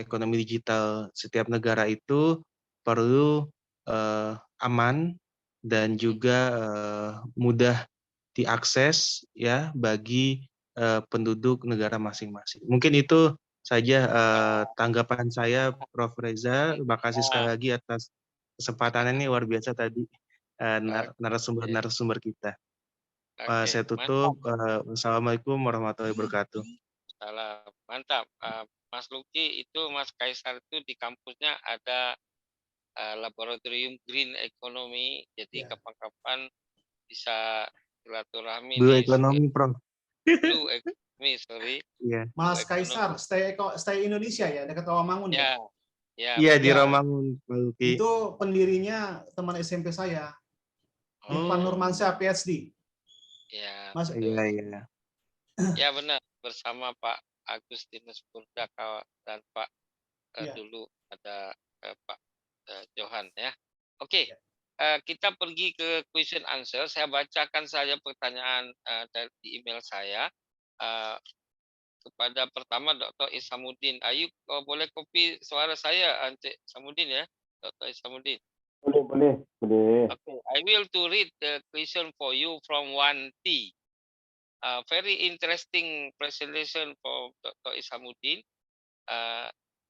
ekonomi digital setiap negara itu perlu aman dan juga mudah diakses ya bagi penduduk negara masing-masing. Mungkin itu saja tanggapan saya, Prof. Reza. Terima kasih sekali lagi atas kesempatan ini, luar biasa tadi narasumber kita. Saya tutup. Wassalamualaikum warahmatullahi wabarakatuh. Salam. Mantap. Mas Luki itu, Mas Kaisar itu di kampusnya ada laboratorium green economy. Jadi kapan-kapan bisa silaturahmi Blue nih. ekonomi, Prof. Blue economy, sorry. Iya. Mas Kaisar, stay Indonesia ya, dekat Rawamangun ya. Iya, di Ya. Rawamangun, Pak Luki. Itu pendirinya teman SMP saya, Irfan Nurmansyah PhD. Ya, Mas, Iya. ya benar, bersama Pak Agustinus Purdaka dan Pak dulu ada Pak Johan ya. Oke. Kita pergi ke question answer. Saya bacakan saja pertanyaan dari email saya. Kepada pertama Dr. Isamuddin. Ayu boleh copy suara saya, Encik Isamuddin ya, Dr. Isamuddin. Boleh. Okay, I will to read the question for you from 1T. Very interesting presentation for Dr. Isamuddin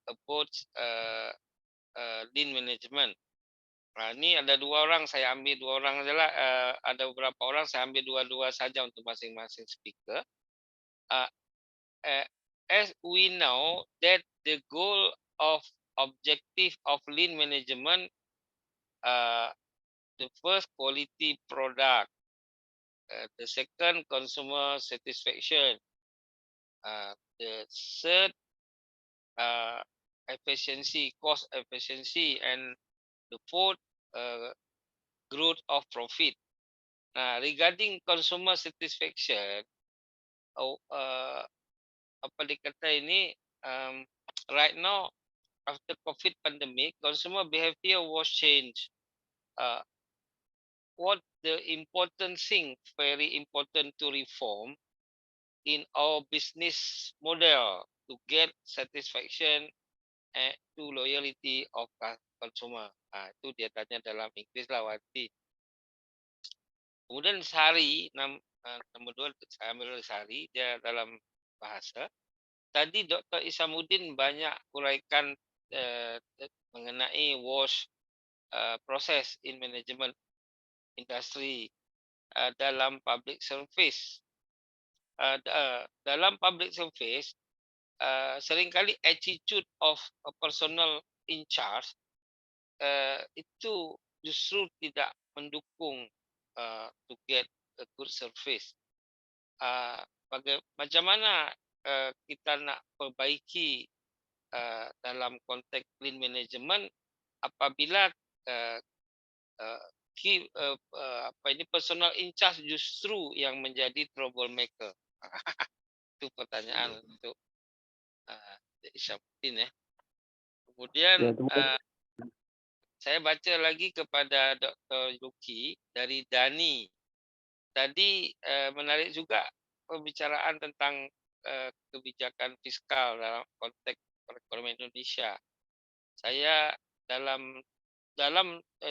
about lean management. Nah, ini ada dua orang, saya ambil dua orang adalah ada beberapa orang, saya ambil dua-dua saja untuk masing-masing speaker. As we know that the goal of objective of lean management, the first quality product, the second consumer satisfaction, the third efficiency, cost efficiency, and the fourth growth of profit. Regarding consumer satisfaction, apa dikata ini, right now after COVID pandemic, consumer behavior was changed. What the important thing, very important to reform in our business model to get satisfaction and to loyalty of consumer. Itu dia tanya dalam Inggris lah, Wati. Kemudian Sari, nomor 2, saya ambil Sari, dia dalam bahasa. Tadi Dr. Isamuddin banyak uraikan mengenai WASH proses in management industry dalam public service. Dalam public service, seringkali attitude of a personal in charge itu justru tidak mendukung to get a good service. Macam mana kita nak perbaiki dalam konteks lean management apabila personal in charge justru yang menjadi troublemaker. Itu pertanyaan untuk Isamuddin ya. Kemudian saya baca lagi kepada Dr. Luki dari Dani. Tadi menarik juga pembicaraan tentang kebijakan fiskal dalam konteks perekonomian Indonesia. Saya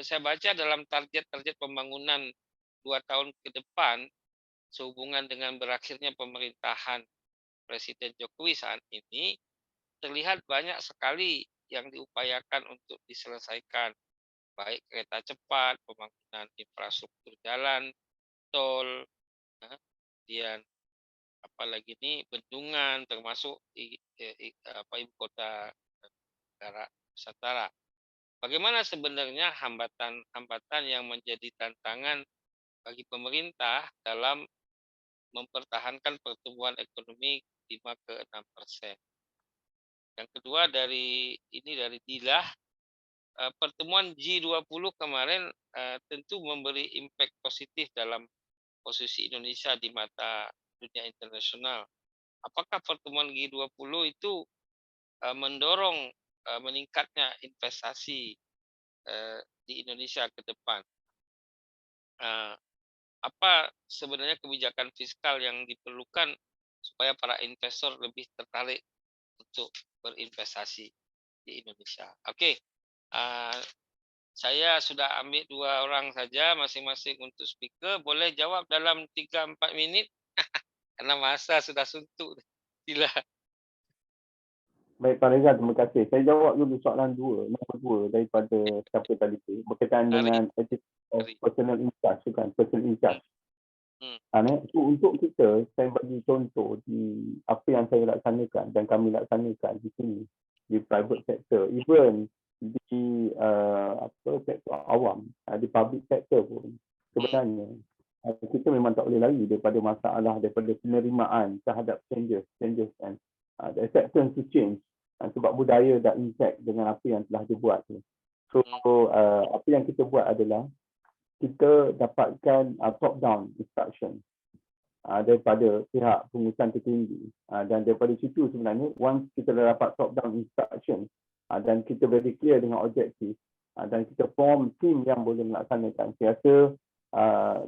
saya baca dalam target-target pembangunan 2 tahun ke depan sehubungan dengan berakhirnya pemerintahan Presiden Jokowi saat ini, terlihat banyak sekali yang diupayakan untuk diselesaikan, baik kereta cepat, pembangunan infrastruktur jalan, tol, kemudian apalagi ini bendungan, termasuk ibu kota negara Nusantara. Bagaimana sebenarnya hambatan-hambatan yang menjadi tantangan bagi pemerintah dalam mempertahankan pertumbuhan ekonomi 5 ke 6%. Yang kedua dari Dilah, pertemuan G20 kemarin tentu memberi impact positif dalam posisi Indonesia di mata dunia internasional. Apakah pertemuan G20 itu mendorong meningkatnya investasi di Indonesia ke depan? Apa sebenarnya kebijakan fiskal yang diperlukan supaya para investor lebih tertarik untuk berinvestasi di Indonesia? Oke, saya sudah ambil 2 orang saja masing-masing untuk speaker. Boleh jawab dalam 3-4 menit karena masa sudah suntuk. Sila. Baik, Pak Reza, terima kasih. Saya jawab dulu soalan nombor 2 daripada siapa tadi tu, berkaitan dengan ethics of personal interest, bukan personal interest. So, untuk kita, saya bagi contoh di apa yang saya laksanakan dan kami laksanakan di sini, di private sector, even di sektor awam, di public sector pun, sebenarnya kita memang tak boleh lari daripada masalah, daripada penerimaan terhadap changes and the acceptance to change, sebab budaya dah impact dengan apa yang telah dibuat tu. So apa yang kita buat adalah kita dapatkan top down instruction daripada pihak pengurusan tertinggi, dan daripada situ sebenarnya once kita dah dapat top down instruction dan kita very clear dengan objektif, dan kita form team yang boleh melaksanakan, saya rasa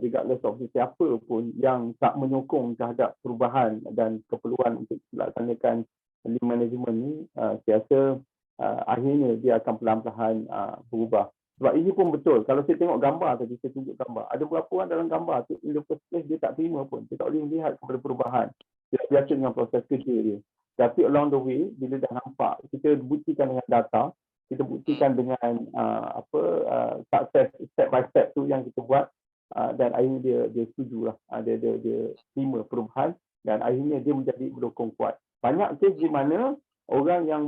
regardless of siapa pun yang tak menyokong terhadap perubahan dan keperluan untuk melaksanakan lean management ni, saya rasa akhirnya dia akan perlahan-lahan berubah. Sebab ini pun betul, kalau saya tengok gambar tadi, saya tunjuk gambar, ada beberapa orang dalam gambar tu, in the first place dia tak terima pun, dia tak boleh melihat kepada perubahan, dia biasa dengan proses kerja dia. Tapi along the way, bila dah nampak, kita buktikan dengan data, kita buktikan dengan success step by step tu yang kita buat, dan akhirnya dia setuju lah, dia terima perubahan, dan akhirnya dia menjadi pendukung kuat. Banyak kes di mana orang yang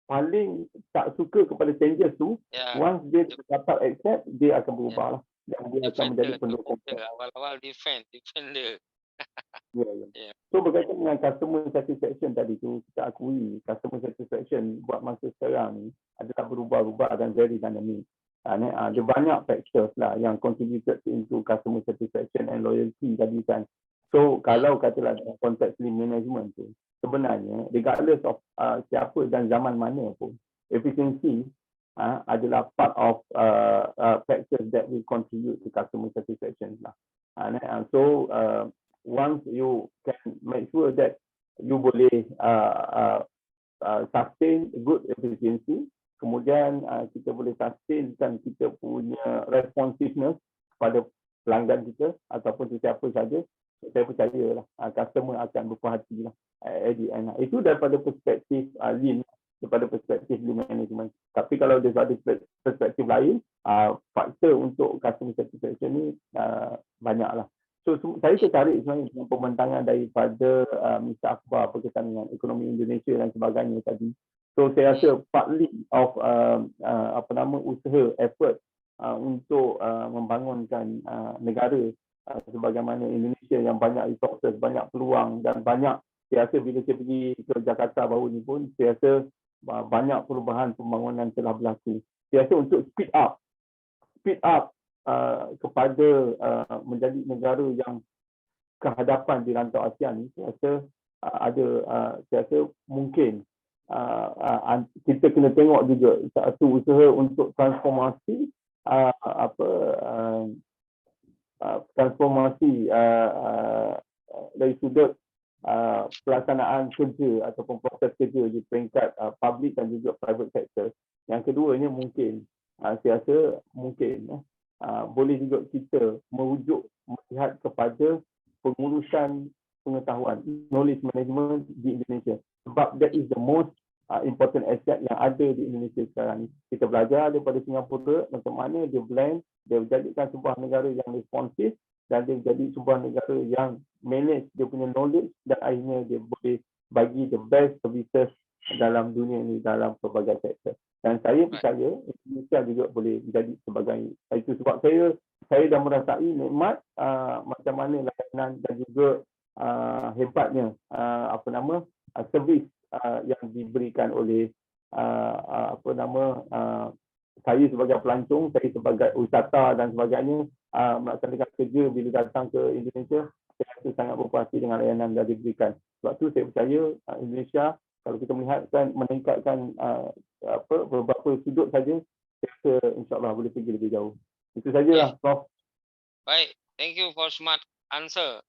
paling tak suka kepada changes tu, once dia dapat accept, dia akan berubah lah, dan dia akan menjadi pendukung kuat. Awal-awal defender. So berkaitan dengan customer satisfaction tadi tu, kita akui customer satisfaction buat masa sekarang ni adalah berubah-ubah dan very dynamic. Ada banyak factors lah yang contributed into customer satisfaction and loyalty tadi kan. So kalau katalah dalam konteks lean management tu, sebenarnya regardless of siapa dan zaman mana pun, efficiency adalah part of factors that will contribute to customer satisfaction lah. So once you can make sure that you boleh sustain good efficiency, kemudian kita boleh sustainkan kita punya responsiveness pada pelanggan kita ataupun sesiapa saja, saya percayalah customer akan berpuas hati lah at the end. Itu daripada perspektif lean, daripada perspektif lean management. Tapi kalau daripada perspektif lain, faktor untuk customer satisfaction ni banyaklah. So saya tertarik sebenarnya dengan pembentangan daripada Mr. Akbar berkaitan dengan ekonomi Indonesia dan sebagainya tadi. So saya rasa partly of usaha effort untuk membangunkan negara sebagaimana Indonesia yang banyak resources, banyak peluang dan banyak, saya rasa bila saya pergi ke Jakarta baru ni pun, saya rasa banyak perubahan pembangunan telah berlaku. Saya rasa untuk speed up kepada menjadi negara yang kehadapan di rantau ASEAN ni, saya rasa saya rasa mungkin kita kena tengok juga satu usaha untuk transformasi dari sudut pelaksanaan kerja ataupun proses kerja di peringkat public dan juga private sector. Yang keduanya mungkin saya rasa mungkin boleh juga kita merujuk melihat kepada pengurusan pengetahuan, knowledge management di Indonesia. Sebab that is the most important asset yang ada di Indonesia sekarang ni. Kita belajar daripada Singapura macam mana dia blend, dia jadikan sebuah negara yang responsif dan dia jadi sebuah negara yang manage dia punya knowledge dan akhirnya dia boleh bagi the best services dalam dunia ni dalam pelbagai sektor. Dan saya percaya Indonesia juga boleh menjadi sebagai itu sebab saya dah merasai nikmat macam mana layanan dan juga hebatnya servis yang diberikan oleh saya sebagai pelancong, saya sebagai wisata dan sebagainya melaksanakan kerja bila datang ke Indonesia, saya rasa sangat berpuas hati dengan layanan yang diberikan. Sebab tu saya percaya Indonesia kalau kita melihatkan meningkatkan beberapa sudut saja, saya rasa insyaAllah boleh pergi lebih jauh. Itu sajalah, Prof. Baik, thank you for smart answer.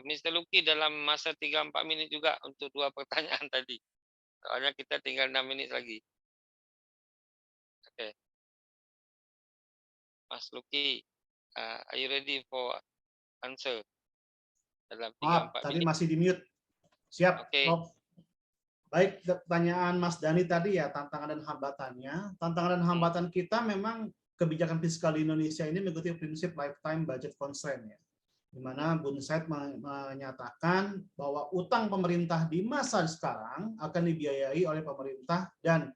Mr. Luki dalam masa 3-4 minit juga untuk 2 pertanyaan tadi. Soalnya kita tinggal 6 minit lagi. Okay. Mas Luki, are you ready for answer? Dalam 3-4 tadi menit. masih di mute. Siap, Okay. Prof. Baik, pertanyaan Mas Dani tadi ya, tantangan dan hambatannya. Tantangan dan hambatan kita memang kebijakan fiskal di Indonesia ini mengikuti prinsip lifetime budget constraint ya. Di mana Bunsaid menyatakan bahwa utang pemerintah di masa sekarang akan dibiayai oleh pemerintah dan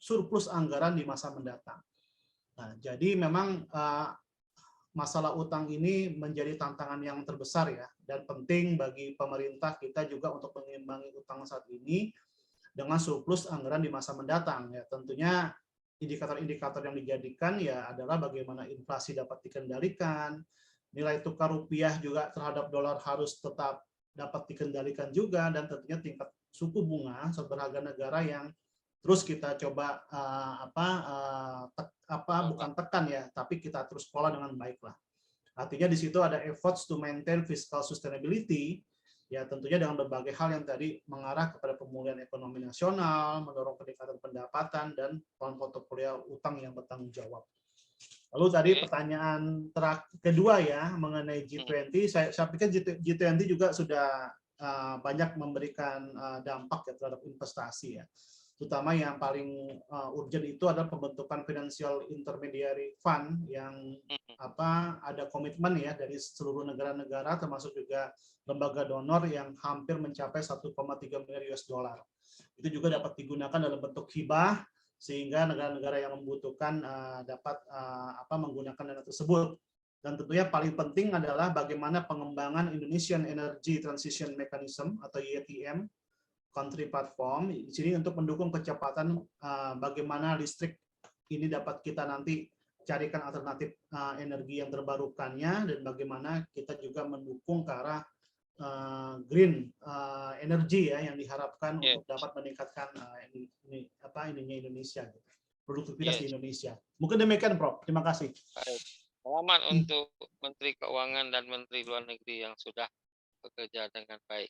surplus anggaran di masa mendatang. Nah, jadi memang masalah utang ini menjadi tantangan yang terbesar ya, dan penting bagi pemerintah kita juga untuk mengimbangi utang saat ini dengan surplus anggaran di masa mendatang ya. Tentunya indikator-indikator yang dijadikan ya adalah bagaimana inflasi dapat dikendalikan, nilai tukar rupiah juga terhadap dolar harus tetap dapat dikendalikan juga, dan tentunya tingkat suku bunga berharga negara yang terus kita coba bukan tekan ya, tapi kita terus kelola dengan baik lah. Artinya di situ ada efforts to maintain fiscal sustainability, ya tentunya dengan berbagai hal yang tadi mengarah kepada pemulihan ekonomi nasional, mendorong peningkatan pendapatan, dan portofolio utang yang bertanggung jawab. Lalu tadi pertanyaan kedua ya mengenai G20, saya pikir G20 juga sudah banyak memberikan dampak ya terhadap investasi ya. Terutama yang paling urgent itu adalah pembentukan Financial Intermediary Fund yang ada komitmen ya dari seluruh negara-negara termasuk juga lembaga donor yang hampir mencapai 1,3 miliar US dollar. Itu juga dapat digunakan dalam bentuk hibah sehingga negara-negara yang membutuhkan dapat menggunakan dana tersebut. Dan tentunya paling penting adalah bagaimana pengembangan Indonesian Energy Transition Mechanism atau IETM Country Platform di sini untuk mendukung kecepatan bagaimana listrik ini dapat kita nanti carikan alternatif energi yang terbarukannya, dan bagaimana kita juga mendukung ke arah green energy ya yang diharapkan untuk dapat meningkatkan Indonesia, produktivitas di Indonesia. Mungkin demikian, Prof. Terima kasih. Selamat untuk Menteri Keuangan dan Menteri Luar Negeri yang sudah bekerja dengan baik.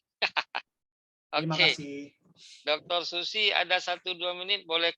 Terima kasih. Dr. Susi ada 1-2 menit, boleh